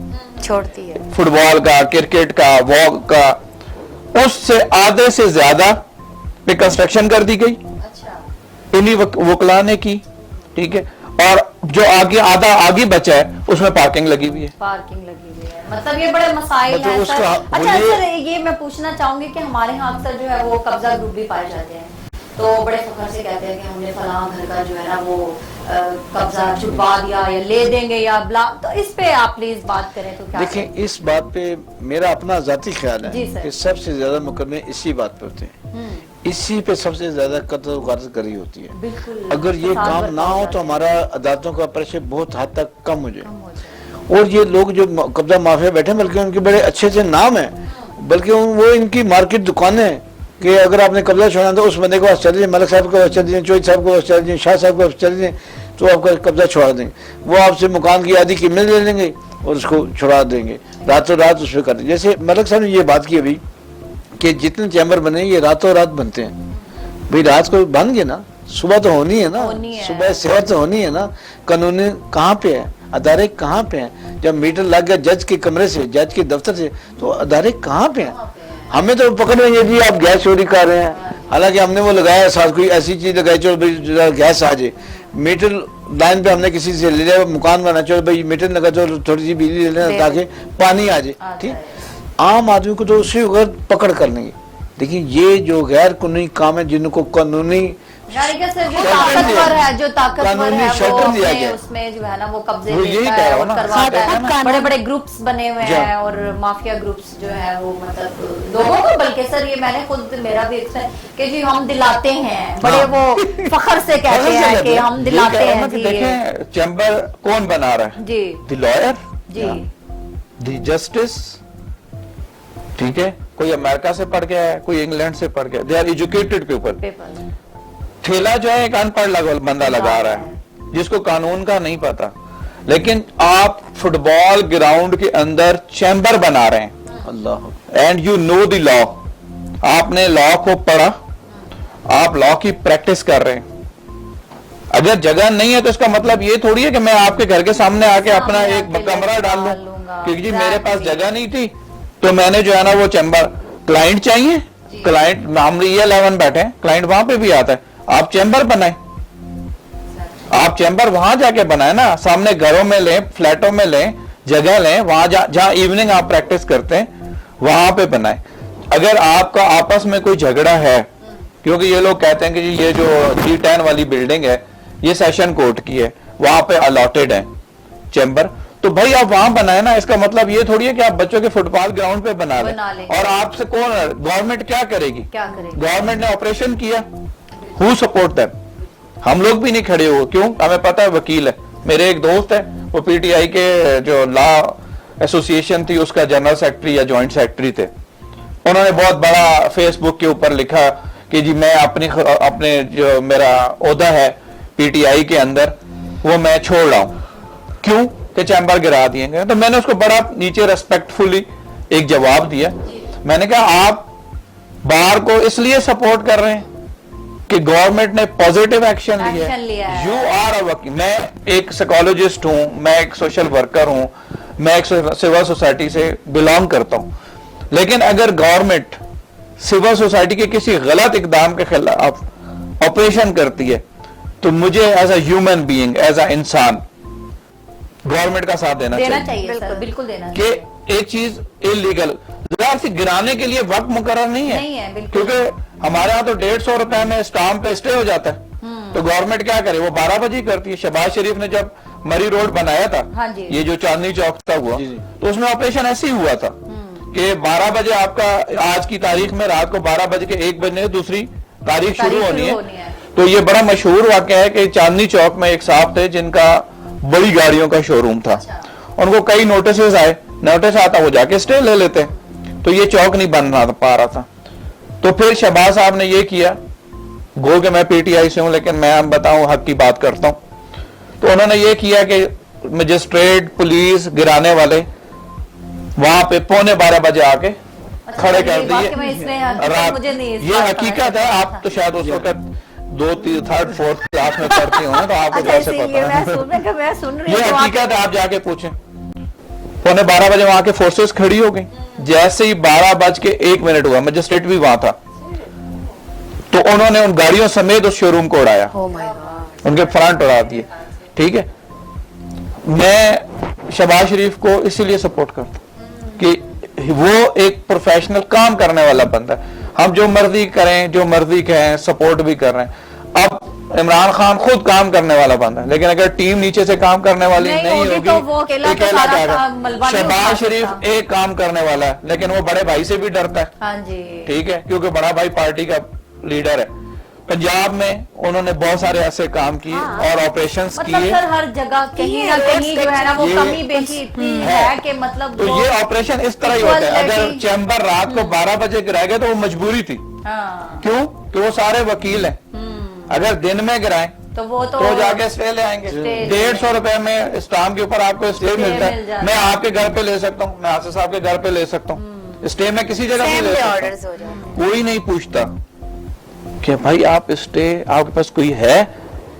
फुटबॉल का, क्रिकेट का, वॉक का, उससे आधे से ज्यादा पे कंस्ट्रक्शन कर दी गई इन्हीं वकला ने की, ठीक है। और जो आगे आधा आगे बचा है उसमें पार्किंग लगी हुई है, पार्किंग लगी हुई है। मतलब ये बड़े मसाइल मतलब हैं उसका सर। अच्छा बोलिए- सर, ये मैं पूछना चाहूंगी कि हमारे यहाँ अक्सर जो है वो कब्जा ग्रुप भी पाए जाते हैं, तो बड़े फखर से कहते हैं कि हमने फलां घर का जो है ना वो कब्जा छुपवा दिया या ले देंगे या ब्ला। तो इस पे आप प्लीज बात करें तो क्या देखिए, इस बात पे मेरा अपना जाती ख्याल जी है सर। कि सबसे ज्यादा मुकदमे इसी बात पे होते हैं, इसी पे सबसे ज्यादा कत्ल वारदात करी होती है। बिल्कुल, अगर ये फसाद काम बरपा ना हो जाता तो है। हमारा अदालतों का प्रेशर बहुत हद तक कम हो जाए। और ये लोग जो कब्जा माफिया बैठे हैं, बल्कि उनके बड़े अच्छे अच्छे नाम है, बल्कि वो इनकी मार्केट दुकानें हैं कि अगर आपने कब्जा छोड़ा तो उस बंदे को पास चले जाए, मलिक साहब को पास चले जाए, चौधरी साहब को पास चले जाए, शाह साहब को पास चले जाए, तो आपका कब्जा छुड़ा देंगे। वो आपसे मकान की आधी कीमत ले लेंगे और उसको छुड़ा देंगे, रातों रात उस पर कर देंगे। जैसे मलिक साहब ने ये बात की अभी कि जितने चैम्बर बने ये रातों रात बनते हैं, भाई रात को बन गए ना, सुबह तो होनी है ना, सुबह सेहत तो होनी है ना। कानून कहाँ पे है, अदारे कहाँ पे हैं? जब मीटर लग गया जज के कमरे से, जज के दफ्तर से, तो अदारे कहाँ पे हैं? हमें तो पकड़ नहीं है जी, आप गैस चोरी कर रहे हैं, हालांकि हमने वो लगाया साथ कोई ऐसी चीज लगाई चलो भाई गैस आ जाए, मीटर लाइन पे हमने किसी से ले लिया, मकान बना चलो भाई मीटर लगा चलो थोड़ी सी बिजली ले लेना ताकि पानी आ जाए, ठीक। आम आदमी को तो उससे अगर पकड़ कर लेंगे, देखिए ये जो गैर कानूनी काम है जिनको कानूनी यानी कि सिर्फ जो ताकतवर है, जो ताकतवर कानूनी है शटल वो दिया अपने गया। उसमें जो है ना वो कब्जे वो यही लेता कह है रहा हूं और ना। करवाता है, हाँ, बड़े बड़े ग्रुप्स बने हुए हैं और माफिया ग्रुप्स जो है वो मतलब लोगों को, बल्कि सर ये मैंने खुद मेरा भी कि जी हम दिलाते हैं, बड़े वो फखर से कहते हैं कि हम दिलाते हैं जी। देखें चैम्बर कौन बना रहा है जी द लॉयर जी द जस्टिस, ठीक है, कोई अमेरिका से पढ़ गया है, कोई इंग्लैंड से पढ़ गया, they are educated people. Paper ठेला जो है एक अनपढ़ बंदा लगा रहा है जिसको कानून का नहीं पता, लेकिन आप फुटबॉल ग्राउंड के अंदर चैम्बर बना रहे हैं, अल्लाह, and you know the law, आपने लॉ को पढ़ा, आप लॉ की प्रैक्टिस कर रहे हैं। अगर जगह नहीं है तो इसका मतलब ये थोड़ी है कि मैं आपके घर के सामने आके अपना एक कमरा डाल लूं, क्योंकि जी मेरे पास जगह नहीं थी तो मैंने जो है ना वो चैम्बर, क्लाइंट चाहिए, क्लाइंट हम E11 बैठे हैं, क्लाइंट वहां पे भी आता है, आप चैम्बर बनाए, आप चैम्बर वहां जाके बनाए ना, सामने घरों में लें, फ्लैटों में लें, जगह लें, वहां जहां इवनिंग आप प्रैक्टिस करते हैं वहां पे बनाए। अगर आपका आपस में कोई झगड़ा है, क्योंकि ये लोग कहते हैं कि जी ये जो G10 वाली बिल्डिंग है ये सेशन कोर्ट की है, वहां पे अलॉटेड है चैम्बर, तो भाई आप वहां बनाए ना, इसका मतलब ये थोड़ी है कि आप बच्चों के फुटबॉल ग्राउंड पे बना लें। और आपसे कौन, गवर्नमेंट क्या करेगी? गवर्नमेंट ने ऑपरेशन किया, हु सपोर्ट दैम? हम लोग भी नहीं खड़े हुए, क्यों? हमें पता है वकील है, मेरे एक दोस्त है वो PTI के जो लॉ एसोसिएशन थी उसका जनरल सेक्रेटरी या जॉइंट सेक्रेटरी थे, उन्होंने बहुत बड़ा फेसबुक के ऊपर लिखा कि जी मैं अपने जो मेरा ओहदा है PTI के अंदर वो मैं छोड़ रहा हूं, क्यों? कि चैम्बर गिरा दिए गए। तो मैंने उसको बड़ा नीचे रेस्पेक्टफुली एक जवाब दिया, मैंने कहा आप बार को इसलिए सपोर्ट कर रहे हैं कि गवर्नमेंट ने पॉजिटिव एक्शन लिया है। यू आर अ वकील, मैं एक साइकोलॉजिस्ट हूं, मैं एक सोशल वर्कर हूं, मैं एक सिविल सोसाइटी से बिलोंग करता हूं, लेकिन अगर गवर्नमेंट सिविल सोसाइटी के किसी गलत इकदाम के खिलाफ ऑपरेशन करती है तो मुझे as a human being, as a इंसान गवर्नमेंट का साथ देना चाहिए सर, बिल्कुल देना कि एक चीज इलीगल से गिराने के लिए वक्त मुकर्रर नहीं है, क्योंकि हमारे यहाँ तो 150 रुपए में स्टाम्प पे स्टे हो जाता है, तो गवर्नमेंट क्या करे, वो 12 बजे करती है। शहबाज शरीफ ने जब मरी रोड बनाया था, ये जो चांदनी चौक था हुआ, तो उसमें ऑपरेशन ऐसे ही हुआ था कि 12 बजे आपका आज की तारीख में रात को 12 बजे के 1 बजे दूसरी तारीख शुरू होनी है। तो ये बड़ा मशहूर वाकया है कि चांदनी चौक में एक साहब थे जिनका बड़ी गाड़ियों का शोरूम था, उनको कई नोटिस आए, नोटिस आता वो जाके स्टे ले लेते, तो ये चौक नहीं बन पा रहा था। तो फिर शहबाज साहब ने ये किया, गो कि मैं PTI से हूं लेकिन मैं बताऊं हक की बात करता हूं, तो उन्होंने ये किया कि मजिस्ट्रेट, पुलिस, गिराने वाले वहां पे 11:15 बजे आके खड़े कर दिए रात। ये हकीकत है, आप तो शायद उस वक्त 2, 3, 3rd, 4th क्लास में पढ़ती हो ना, तो आपको कैसे पता है? ये हकीकत है, आप जाके पूछें। 11:15 बजे वहां के फोर्सेस खड़ी हो गई, जैसे ही 12:01 हुआ, मजिस्ट्रेट भी वहां था, तो उन्होंने उन गाड़ियों समेत उस शोरूम को उड़ाया, उनके फ्रंट उड़ा दिए। ठीक है, मैं शहबाज शरीफ को इसीलिए सपोर्ट करता हूं कि वो एक प्रोफेशनल काम करने वाला बंदा है। हम जो मर्जी करें, जो मर्जी कहें, सपोर्ट भी कर रहे हैं। अब इमरान खान खुद काम करने वाला बंदा है, लेकिन अगर टीम नीचे से काम करने वाली नहीं होगी तो वो अकेला शहबाज शरीफ एक काम करने वाला है, लेकिन वो बड़े भाई से भी डरता है। ठीक है, क्योंकि बड़ा भाई पार्टी का लीडर है। पंजाब में उन्होंने बहुत सारे ऐसे काम किए और ऑपरेशंस किए, हर जगह कहीं ना कहीं जो है ना वो कमी बेशी इतनी है कि मतलब तो ये ऑपरेशन इस तरह ही होता है। अगर चैम्बर रात को 12 बजे गिराए गए तो वो मजबूरी थी, क्यों? कि वो सारे वकील हैं, अगर दिन में गिराएं तो जाके स्टे ले आएंगे। 150 रुपए में स्टाम्प के ऊपर आपको स्टे मिलता है। मैं आपके घर पे ले सकता हूँ, मैं आसिफ साहब के घर पे ले सकता हूँ, स्टे में किसी जगह नहीं ले सकता। कोई नहीं पूछता कि भाई आप स्टे, आपके पास कोई है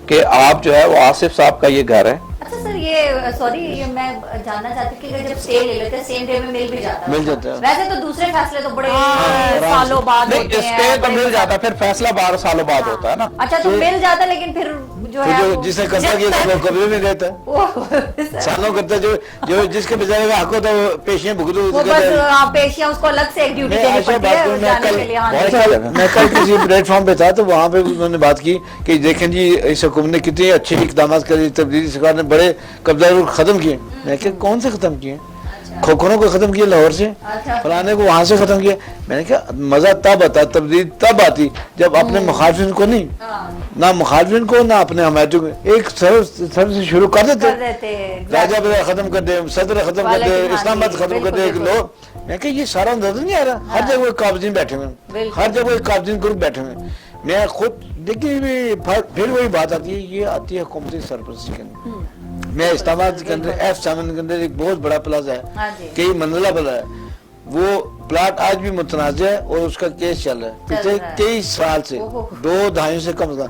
कि आप जो है वो आसिफ साहब का ये घर है। अच्छा सर, ये सॉरी ये मैं जानना चाहती हूँ कि जब स्टे ले लेते हैं सेम डे में मिल भी जाता है? मिल जाता है। वैसे तो दूसरे फैसले तो बड़े आराम से। सालों बाद नहीं, होते हैं, स्टे तो बड़े मिल जाता है, फिर फैसला 12 सालों बाद हाँ। होता है ना। अच्छा तो मिल जाता है, लेकिन फिर जो है जो वो- जिसने कब्जा किया वो कब्जे में रहता है, वो सालों करता है, जो जिसके बेचारे का हक होता है वो पेशियां भुगतो वो बस पेशियां उसको अलग से एक ड्यूटी मैं देनी आशा पड़ती बात है करूं, जाने के लिए। हाँ मैं जी। मैं कल किसी प्लेटफॉर्म पे था तो वहाँ पे उन्होंने बात की कि देखें जी इस हुकूमत ने कितने अच्छे इकदाम करे, तब्दीली सरकार ने बड़े कब्जा खत्म किए। मैं क्या कौन से खत्म किए? खोखरों को खत्म किया लाहौर से, अच्छा। फलाने को वहां से खत्म किया। मैंने कहा मजा तब आता, तब्दीली तब आती जब अपने मुखालफिन को नहीं, ना मुखालफिन को ना अपने हमायतों को एक सर से शुरू कर देते, राजा बाजार खत्म कर दे, सदर खत्म कर दे, इस्लामाबाद खत्म कर दे लोग। मैं कहा ये सारा नजर नहीं आ रहा, हर जगह काबजीन बैठे हुए हैं, हर जगह काबजीन ग्रुप बैठे हुए हैं। मैं खुद देखिए फिर वही बात आती है, ये आती है हुकूमती सरपरस्ती के अंदर। मैं इस्लामाबाद के अंदर F7 के अंदर एक बहुत बड़ा प्लाजा हाँ है, जी। कई मंजिला बना है, वो प्लाट आज भी मुतनाज़ है और उसका केस चल रहा है पिछले रहा है। 23 साल से, 2 दहाइयों से कम था।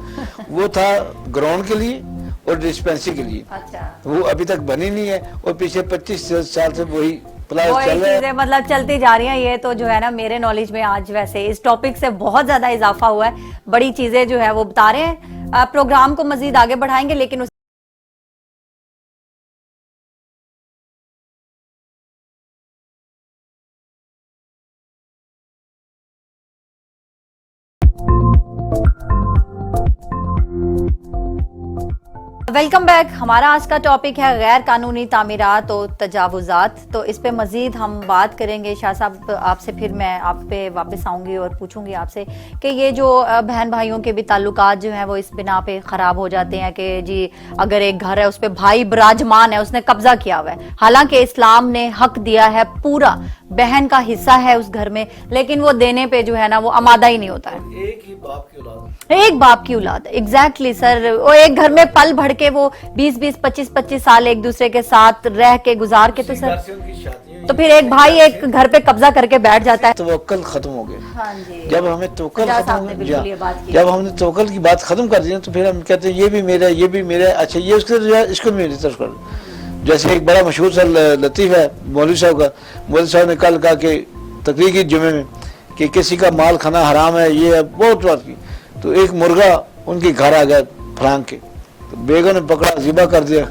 वो था ग्राउंड के लिए और डिस्पेंसरी के लिए, अच्छा वो अभी तक बनी नहीं है और पिछले 25 साल से वही प्लाट वही चल रहा है। चीजें मतलब चलती जा रही हैं। ये तो जो है ना मेरे नॉलेज में आज वैसे इस टॉपिक से बहुत ज्यादा इजाफा हुआ है, बड़ी चीजें जो है वो बता रहे हैं। प्रोग्राम को मजीद आगे बढ़ाएंगे, लेकिन वेलकम बैक। हमारा आज का टॉपिक है गैर कानूनी तामीरात और तजावुजात। तो इस पे मजीद हम बात करेंगे। शाह साहब आपसे फिर मैं आप पे वापस आऊंगी और पूछूंगी आपसे कि ये जो बहन भाइयों के भी ताल्लुकात जो हैं वो इस बिना पे ख़राब हो जाते हैं कि जी अगर एक घर है उस पे भाई विराजमान है, उसने कब्जा किया हुआ है, हालांकि इस्लाम ने हक दिया है पूरा, बहन का हिस्सा है उस घर में, लेकिन वो देने पे जो है ना वो आमादा ही नहीं होता है। एक ही बाप की औलाद, एक बाप की औलाद, एग्जैक्टली सर। वो एक घर में पल भर के वो 20-20, 25-25 साल एक दूसरे के साथ रह के गुजार के, तो सर तो फिर एक भाई एक घर पे कब्जा करके बैठ जाता है। तवक्कल खत्म हो गया। हाँ जी। जब हमें तवक्कल शाह खत्म साहब ने बिल्कुल ये बात की। जब हमने तवक्कल की बात खत्म कर दी ना, तो फिर हम कहते हैं ये भी मेरा है, ये भी मेरा है, अच्छा ये उसके जो है इसको मेरी तरफ कर। जैसे एक बड़ा मशहूर सा लतीफ है मौलवी साहब का, मौलवी साहब ने कल कहा कि तकरीर की जुमे में कि किसी का माल खाना हराम है, ये है, बहुत बात की। तो एक मुर्गा उनके घर आ गया फलांग के, तो बेगम ने पकड़ा, ज़िबा कर दिया।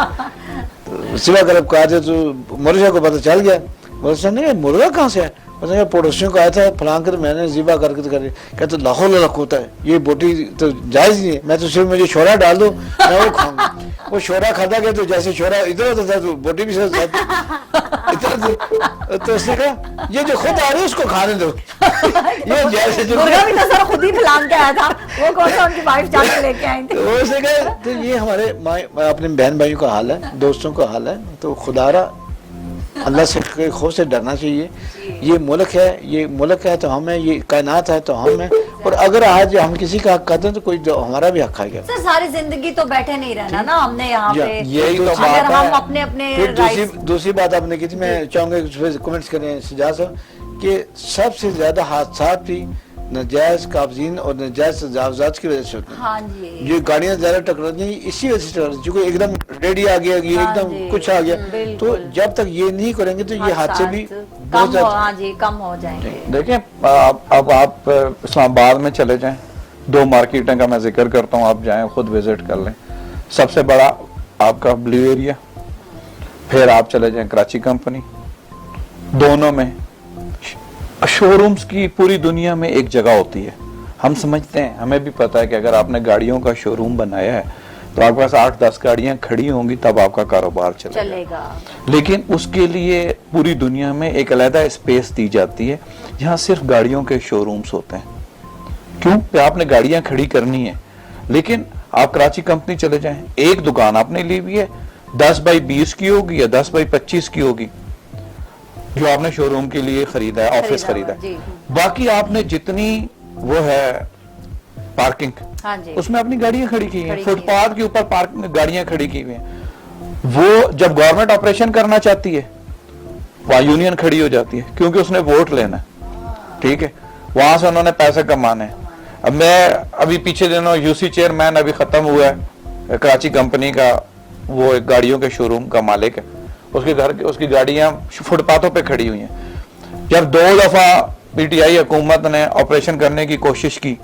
तो ज़िबा कर कहा था तो मौलवी साहब को पता चल गया। मौलवी साहब ने मुर्गा कहाँ से है? उसने पड़ोसियों को आया था फलांग के, तो मैंने ज़िबा करके तो कर दिया। कहते लाहौल लख होता है, ये बोटी तो जायज़ नहीं है, मैं तो सिर्फ मुझे शोरा डाल दो मैं वो खाऊंगा। वो शोरा खाता गया तो जैसे शोरा इधर होता था तो बोटी भी इधर तो उसने कहा ये जो खुद आ रही है उसको खाने दो। ये जैसे जो मुर्गा भी तो सर खुद ही फलांग के आया था, वो कौन सा उनकी वाइफ जान के लेके आई थी। तो उसने कहा तो ये हमारे अपने बहन भाइयों का हाल है, दोस्तों का हाल है। तो खुदारा अल्लाह से खौफ से डरना चाहिए। ये मुल्क है, ये मुल्क है तो हम है, ये कायनात है तो हम है। और अगर आज हम किसी का हक करते हैं तो कोई हमारा भी हक खाएगा। सर सारी जिंदगी तो बैठे नहीं रहना ना हमने यहाँ पे, यही तो बात अगर हम है। अपने अपने फिर राइट्स दूसरी बात आपने की थी, मैं चाहूंगा कि कमेंट्स करें सजा साहब कि सबसे ज्यादा हादसा भी नजायज काबजीन और नजायज तजावुजात की वजह से होते हैं। हाँ जी ये गाड़ियां ज्यादा टकराती हैं इसी वजह से टकराती, क्योंकि एकदम रेडी आ गया, ये हाँ एकदम जी, कुछ आ गया। बिल्कुल। तो जब तक ये नहीं करेंगे तो ये हादसे भी कम बहुत हो, ज्यादा। हाँ जी कम हो जाएंगे। देखिए अब आप इस्लामाबाद में चले जाएं, 2 मार्केटें का मैं जिक्र करता हूँ, आप जाएं खुद विजिट कर लें। सबसे बड़ा आपका ब्लू एरिया, फिर आप चले जाएं कराची कंपनी, दोनों में शोरूम्स की पूरी दुनिया में एक जगह होती है। हम समझते हैं, हमें भी पता है कि अगर आपने गाड़ियों का शोरूम बनाया है तो आपके पास 8-10 गाड़ियां खड़ी होंगी तब आपका कारोबार चलेगा। लेकिन उसके लिए पूरी दुनिया में एक अलग स्पेस दी जाती है जहां सिर्फ गाड़ियों के शोरूम्स होते हैं। क्यों? कि आपने गाड़ियां खड़ी करनी है। लेकिन आप कराची कंपनी चले जाएं, एक दुकान आपने ली हुई है, 10 बाई 20 की होगी या 10 बाई 25 की होगी, जो आपने शोरूम के लिए खरीदा है, ऑफिस खरीदा है। बाकी आपने जितनी वो है पार्किंग, हाँ जी। उसमें अपनी गाड़ियां खड़ी की हैं, फुटपाथ के ऊपर गाड़ियां खड़ी की हुई हैं। वो जब गवर्नमेंट ऑपरेशन करना चाहती है वहां यूनियन खड़ी हो जाती है, क्योंकि उसने वोट लेना है, ठीक है, वहां से उन्होंने पैसे कमाने हैं। अब मैं अभी पीछे दिनों यूसी चेयरमैन अभी खत्म हुआ है कराची कंपनी का, وہ ایک گاڑیوں کے شو روم کا مالک ہے, اس کی گاڑیاں فٹ پاتھوں پہ کھڑی ہوئی ہیں. جب 2 دفعہ پی ٹی آئی حکومت نے آپریشن کرنے کی کوشش کی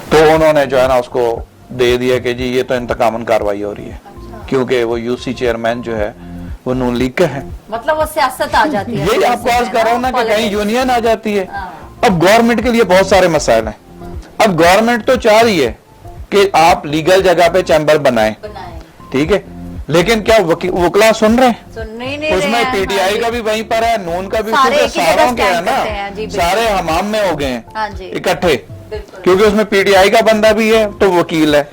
تو انہوں نے جو ہے نا اس کو دے دیا کہ جی یہ تو انتقاماً کاروائی ہو رہی ہے, کیونکہ وہ یو سی چیئرمین جو ہے وہ نون لیگ کا ہے. مطلب وہ سیاست آ جاتی ہے. یہی آپ کو عرض کر رہا ہوں نا کہ کہیں یونین آ جاتی ہے. اب گورنمنٹ کے لیے بہت سارے مسائل ہیں. اب گورنمنٹ تو چاہ رہی ہے کہ آپ لیگل جگہ پہ چیمبر بنائیں, ٹھیک ہے, لیکن کیا وکلا سن رہے ہیں؟ اس میں پی ٹی آئی کا بھی وہیں پر ہے, نون کا بھی, ساروں کے ہے نا, سارے حمام میں ہو گئے ہیں اکٹھے, کیونکہ اس میں پی ٹی آئی کا بندہ بھی ہے تو وکیل ہے,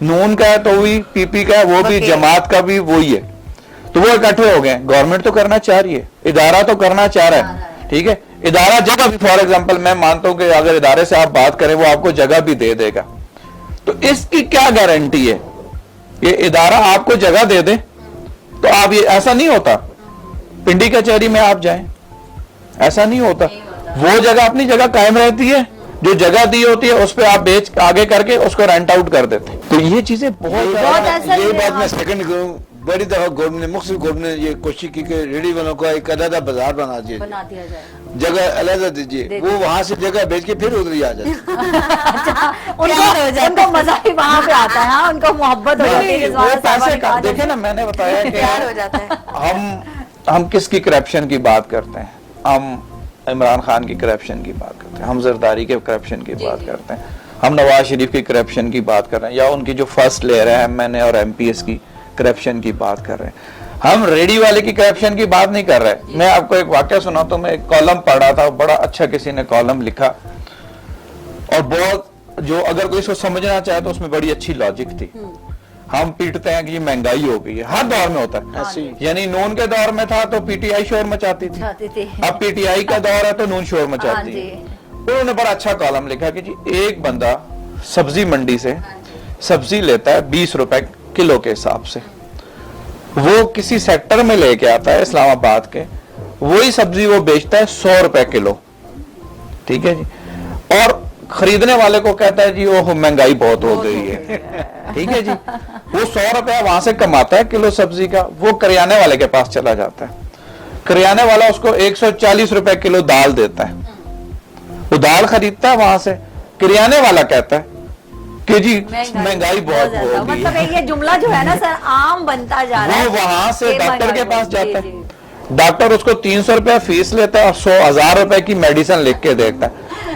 نون کا ہے تو وہی, پی پی کا ہے وہ بھی, جماعت کا بھی وہی ہے, تو وہ اکٹھے ہو گئے. گورنمنٹ تو کرنا چاہ رہی ہے, ادارہ تو کرنا چاہ رہا ہے, ٹھیک ہے, ادارہ جگہ بھی, فار ایگزامپل میں مانتا ہوں کہ اگر ادارے سے آپ بات کریں وہ آپ کو جگہ بھی دے دے گا, تو اس کی کیا گارنٹی ہے؟ یہ ادارہ آپ کو جگہ دے دے تو آپ, یہ ایسا نہیں ہوتا پنڈی کچہری میں آپ جائیں, ایسا نہیں ہوتا. وہ جگہ اپنی جگہ قائم رہتی ہے, جو جگہ دی ہوتی ہے اس پہ آپ بیچ آگے کر کے اس کو رینٹ آؤٹ کر دیتے. تو یہ چیزیں بہت, یہ بات میں سیکنڈ کروں, بڑی دفعہ گورنمنٹ نے, مختلف گورنمنٹ نے یہ کوشش کی کہ ریڈی والوں کا ایک علیحدہ بازار بنا دیا جائے, جگہ علیحدہ دیجیے, وہ وہاں سے جگہ بیچ کے پھر ادھر ہی آ جاتے. ان کو مزہ ہی وہاں پہ آتا ہے, ان کو محبت ہو جاتی ہے. دیکھیں نا, میں نے بتایا کہ ہم کس کی کرپشن کی بات کرتے ہیں, ہم عمران خان کی کرپشن کی بات کرتے ہیں, ہم زرداری کے کرپشن کی بات کرتے ہیں, ہم نواز شریف کی کرپشن کی بات کر رہے ہیں, یا ان کی جو فرسٹ لیئر ہے ایم این اے اور ایم پی ایس کی کرپشن کی بات کر رہے ہیں. ہم ریڈی والے کی کرپشن کی بات نہیں کر رہے. میں آپ کو ایک واقعہ سناتا ہوں. میں ایک کالم پڑھ رہا تھا, بڑا اچھا کسی نے کالم لکھا, اور بہت, جو اگر کوئی اس کو سمجھنا چاہے تو اس میں بڑی اچھی لاجک تھی. ہم پیٹتے ہیں کہ یہ مہنگائی ہو گئی ہے, ہر دور میں ہوتا ہے, یعنی نون کے دور میں تھا تو پی ٹی آئی شور مچاتی تھی, اب پی ٹی آئی کا دور ہے تو نون شور مچاتی ہے. انہوں نے بڑا اچھا کالم لکھا کہ جی ایک بندہ سبزی منڈی سے سبزی لیتا ہے 20 روپے کلو کے حساب سے, وہ کسی سیکٹر میں لے کے آتا ہے اسلام آباد کے, وہی سبزی وہ بیچتا ہے 100 روپے کلو, ٹھیک ہے جی, اور خریدنے والے کو کہتا ہے جی وہ مہنگائی بہت ہو گئی ہے, ٹھیک ہے جی. وہ 100 روپے وہاں سے کماتا ہے کلو سبزی کا, وہ کریانے والے کے پاس چلا جاتا ہے, کریانے والا اس کو 140 روپے کلو دال دیتا ہے, وہ دال خریدتا ہے وہاں سے, کریانے والا کہتا ہے کہ جی مہنگائی بہت ہو گئی. مطلب یہ جملہ جو ہے نا سر عام بنتا جا رہا ہے. وہ وہاں سے ڈاکٹر کے پاس جاتا ہے, ڈاکٹر اس کو 300 روپے فیس لیتا ہے اور 100,000 روپے کی میڈیسن لکھ کے دیتا ہے,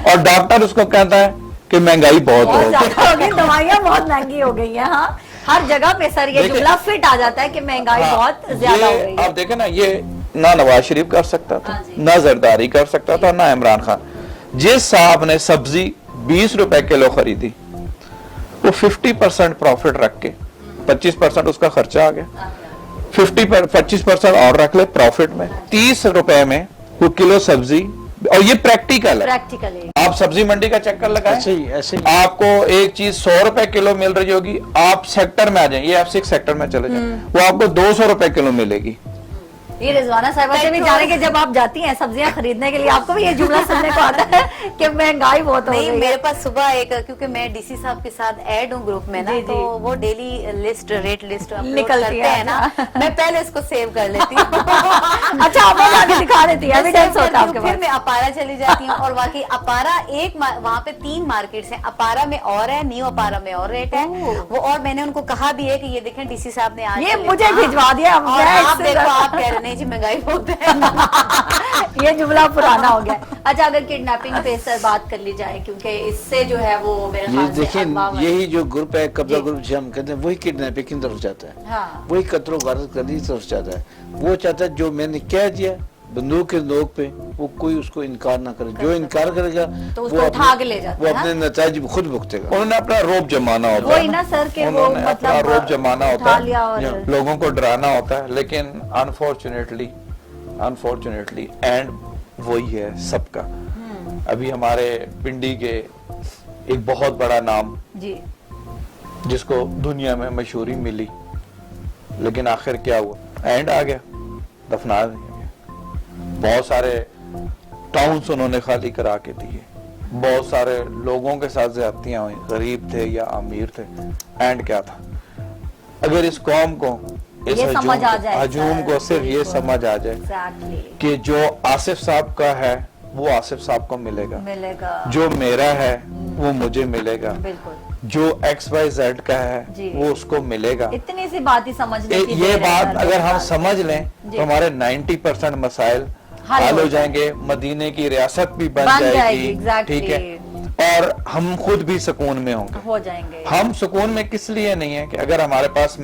اور ڈاکٹر اس کو کہتا ہے کہ مہنگائی بہت ہو گئی, دوائیاں بہت مہنگی ہو گئی ہیں. ہاں, ہر جگہ پہ سر یہ جملہ فٹ آ جاتا ہے کہ مہنگائی بہت زیادہ ہو گئی ہے. آپ دیکھیں نا, یہ نہ نواز شریف کر سکتا تھا, نہ زرداری کر سکتا تھا, نہ عمران خان. جس صاحب نے سبزی 20 روپے کلو خریدی, وہ 50% پروفٹ رکھ کے 25% اس کا خرچہ آ گیا, 25% اور رکھ لے پروفٹ میں, 30 روپے میں وہ کلو سبزی. اور یہ پریکٹیکل ہے, آپ سبزی منڈی کا چکر لگائیں, آپ کو ایک چیز 100 روپے کلو مل رہی ہوگی, آپ سیکٹر میں آ جائیں, یہ F6 سیکٹر میں چلے جائیں, وہ آپ کو 200 روپے کلو ملے گی. یہ رضوانہ صاحبہ سے بھی جانے کہ جب آپ جاتی ہیں سبزیاں خریدنے کے لیے آپ کو بھی یہ جملہ سننے کو آتا ہے کہ مہنگائی بہت ہو گئی ہے. میرے پاس صبح ایک, کیونکہ میں ڈی سی صاحب کے ساتھ ایڈ ہوں گروپ میں نا, تو وہ ڈیلی لسٹ, ریٹ لسٹ نکلتے ہیں نا, میں پہلے اس کو سیو کر لیتی ہوں. اچھا, آپ آگے دکھا دیتی ہے, پھر میں اپارا چلی جاتی ہوں, اور واقعی اپارا ایک, وہاں پہ 3 مارکیٹس ہیں, اپارا میں اور ہے, نیو اپارا میں اور ریٹ ہے وہ, اور میں نے ان کو کہا بھی ہے کہ یہ دیکھیں ڈی سی صاحب نے آج یہ مجھے بھجوا دیا, آپ دیکھو, آپ کہہ رہے ہیں جی مہنگائی بہت ہے. یہ جملہ پرانا ہو گیا. اچھا, اگر کڈنیپنگ پہ سر بات کر لی جائے, کیونکہ اس سے جو ہے وہ میرے خیال سے دیکھیں یہی جو گروپ ہے, قبضہ گروپ جسے ہم کہتے ہیں, وہی کڈنیپنگ کی طرف جاتا ہے, وہی قتل و غارت کرنے کی طرف جاتا ہے. وہ چاہتا ہے جو میں نے کہہ دیا بندوق کے نوک پہ, وہ کوئی اس کو انکار نہ کرے, جو انکار کرے گا وہ اپنے نتائج خود بھگتے گا. انہوں نے اپنا روب جمانا ہوتا ہے, انہوں نے اپنا روب جمانا ہوتا ہے, لوگوں کو ڈرانا ہوتا ہے, لیکن انفارچونیٹلی اینڈ وہی ہے سب کا. ابھی ہمارے پنڈی کے ایک بہت بڑا نام جس کو دنیا میں مشہوری ملی, لیکن آخر کیا ہوا, اینڈ آ گیا, دفنا دیا گیا. بہت سارے ٹاؤنز انہوں نے خالی کرا کے دیے, بہت سارے لوگوں کے ساتھ زیادتیاں ہوئی, غریب تھے یا امیر تھے. اینڈ کیا تھا, अगर इस कौम को इस ये समझ आ जाए हजूम सर, को सिर्फ ये बिल्कुल। समझ आ जाए एग्जैक्टली कि जो आसिफ साहब का है वो आसिफ साहब को मिलेगा, मिलेगा, जो मेरा है वो मुझे मिलेगा, बिल्कुल जो XYZ का है जी। वो उसको मिलेगा। इतनी सी बात ही समझने की ये देर है बात सर, अगर हम बस। समझ लें जी। तो हमारे 90% मसाइल हल हल हो हो जाएंगे, मदीने की रियासत भी बन बन जाएगी, जाएगी, exactly। ठीक है, और हम खुद भी सुकून में होंगे। हो जाएंगे। हम सुकून में किस लिए नहीं है कि अगर हमारे पास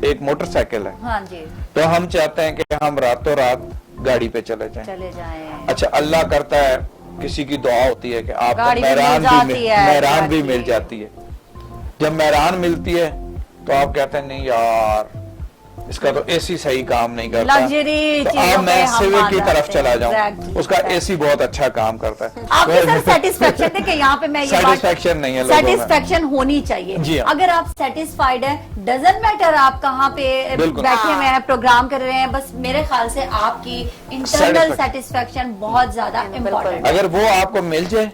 एक मोटरसाइकिल है हाँ जी, तो हम चाहते हैं कि हम रातों रात गाड़ी पे चले जाएं। चले जाएं। अच्छा, अल्लाह करता है, किसी की दुआ होती है कि आपको गाड़ी भी मेहरान मिल जाती है, मेहरान भी exactly। मिल जाती है। जब मेहरान मिलती है तो आप कहते हैं नहीं यार इसका तो एसी सही काम नहीं करता, लग्जरी तो चीजों अब मैं पे हम सिविल आ की जाते तरफ हैं, चला जाऊं, exactly, उसका exactly। एसी बहुत अच्छा काम करता है। आपके सर सेटिस्फेक्शन देखिए यहाँ पे मैं ये बात सेटिस्फेक्शन नहीं है लोगों में। सेटिस्फेक्शन होनी चाहिए। जी हाँ। अगर आप सेटिस्फाइड है, डजंट मैटर आप कहाँ पे बिल्कुल। बैठे हुए हैं, प्रोग्राम कर रहे हैं, बस मेरे ख्याल से आपकी इंटरनल Satisfaction। सेटिस्फेक्शन बहुत ज्यादा इम्पोर्टेंट है। अगर वो आपको मिल जाए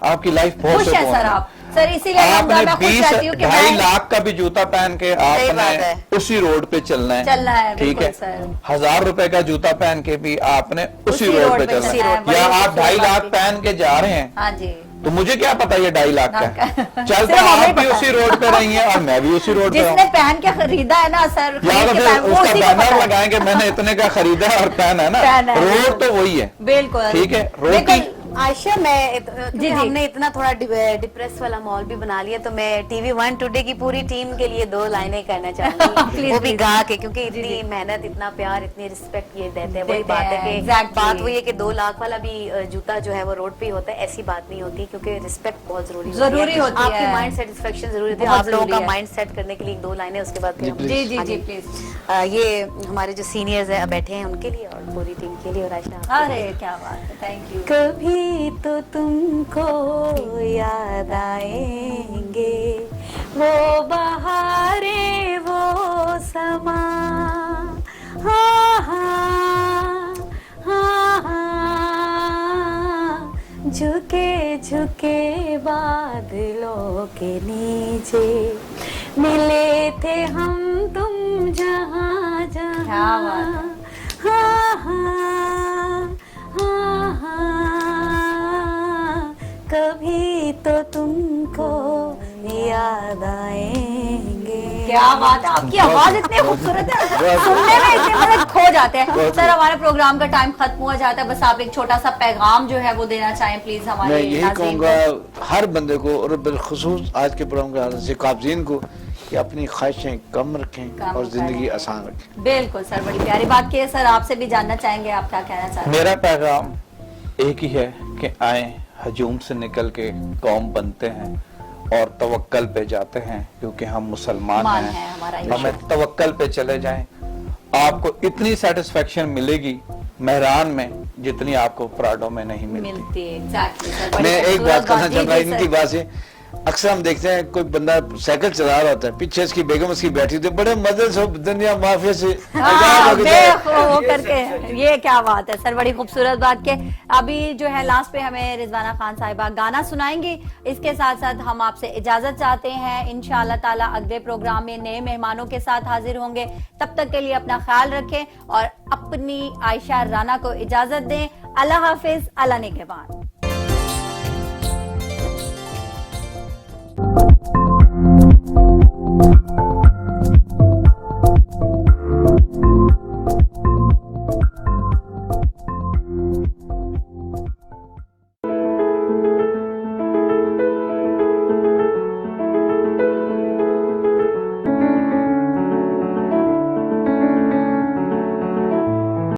आपकी लाइफ बहुत खुश है सुकून सर है। आप सर, इसीलिए आपने मैं खुश रहती हूँ कि 2.5 मैं लाख का भी जूता पहन के बात है। आपने उसी रोड पे चलना है, चलना है, ठीक बिल्कुल है। सर। 1000 रुपए का जूता पहन के भी आपने उसी उसी रोड रोड पे पे चलना चलना है, है। बड़ी या आप खूबसूरत 2.5 लाख बात है। पहन के जा रहे हैं हाँ जी, तो मुझे क्या पता ये 2.5 लाख का है। चल तो सिर्फ हमें आप भी पता उसी है। रोड पे रही हैं और मैं भी उसी रोड पे जिसने हूँ। पहन के खरीदा है ना सर, या खरीद तो के फिर पहन- वो उसका उसी को पता बैनर है। लगाएं कि मैंने इतने का खरीदा है और पहना है ना, पहना है, रोड बिल्कुल। तो वही है, बिल्कुल, ठीक है। रोटी बिल्कुल। आयशा, क्योंकि जी। हमने इतना थोड़ा डिप्रेस वाला माहौल भी बना लिया, तो मैं TV1 टुडे की पूरी टीम के लिए 2 लाइनें कहना चाहूंगी Please, वो भी please। गा के, क्योंकि इतनी मेहनत, इतना प्यार, इतनी रिस्पेक्ट ये देते हैं। वही देते बात है हैं, कि exactly। बात वही है कि 2 लाख वाला भी जूता जो है वो रोड पे ही होता है, ऐसी बात नहीं होती, क्योंकि रिस्पेक्ट बहुत जरूरी होती आपकी है। माइंड सेटिस्फेक्शन जरूरी होती है। बहुत आप लोगों जरूरी का है। माइंड सेट करने के लिए 2 लाइनें, उसके बाद फिर हम जी जी आगे। जी प्लीज। ये हमारे जो सीनियर्स है बैठे हैं उनके लिए और पूरी टीम के लिए, और आयशा आपके अरे लिए। क्या बात है, थैंक यू। कभी तो तुमको याद आएंगे वो बहारे, वो समा, हाँ हाँ हाँ हाँ, झुके झुके बादलों के नीचे मिले थे हम तुम जहाँ जहाँ। क्या बात है। हाँ हाँ हाँ हाँ, कभी तो तुमको याद आएंगे। क्या बात है, आपकी आवाज इतनी खूबसूरत है, सुनने में इतने मतलब खो जाते हैं। सर हमारे प्रोग्राम का टाइम खत्म हुआ जाता है, बस आप एक छोटा सा पैगाम जो है वो देना चाहें प्लीज हमारे मैं यही नाज़रीन कहूँगा को। हर बंदे को, और बिलखुसूस आज के प्रोग्राम के हवाले से काबजीन को, कि अपनी ख्वाहिशें कम रखें कम और जिंदगी करें। आसान रखें। बिल्कुल सर, बड़ी प्यारी बात की है सर। आपसे भी जानना चाहेंगे, आप क्या कहना चाहते हैं? मेरा पैगाम एक ही है कि आए हजूम से निकल के कौम बनते हैं और तवक्कल पे जाते हैं, क्योंकि हम मुसलमान मान हैं। है हमारा ये हमें तवक्कल पे चले जाएं, आपको इतनी सेटिस्फेक्शन मिलेगी मेहरान में जितनी आपको प्राडो में नहीं मिलती। मिलती है, एग्जैक्टली सर। बड़ी मैं एक खूबसूरत बात करना जी, चाहूंगा जी, इनकी सर। बात से। अक्सर हम देखते हैं कोई बंदा साइकिल चला रहा होता है, पीछे उसकी बेगम उसकी बैठी होती है, बड़े मजे से दुनिया माफिया से आजाद हो गए। वो करके, ये क्या बात है सर, बड़ी खूबसूरत बात के। अभी जो है लास्ट पे हमें रिजवाना खान साहिबा गाना सुनाएंगी। इसके साथ साथ हम आपसे इजाजत चाहते हैं। इंशाअल्लाह ताला अगले प्रोग्राम में नए मेहमानों के साथ हाजिर होंगे। तब तक के लिए अपना ख्याल रखें और अपनी आयशा राना को इजाजत दें। अल्लाह हाफिज, अल्लाह निगहबान।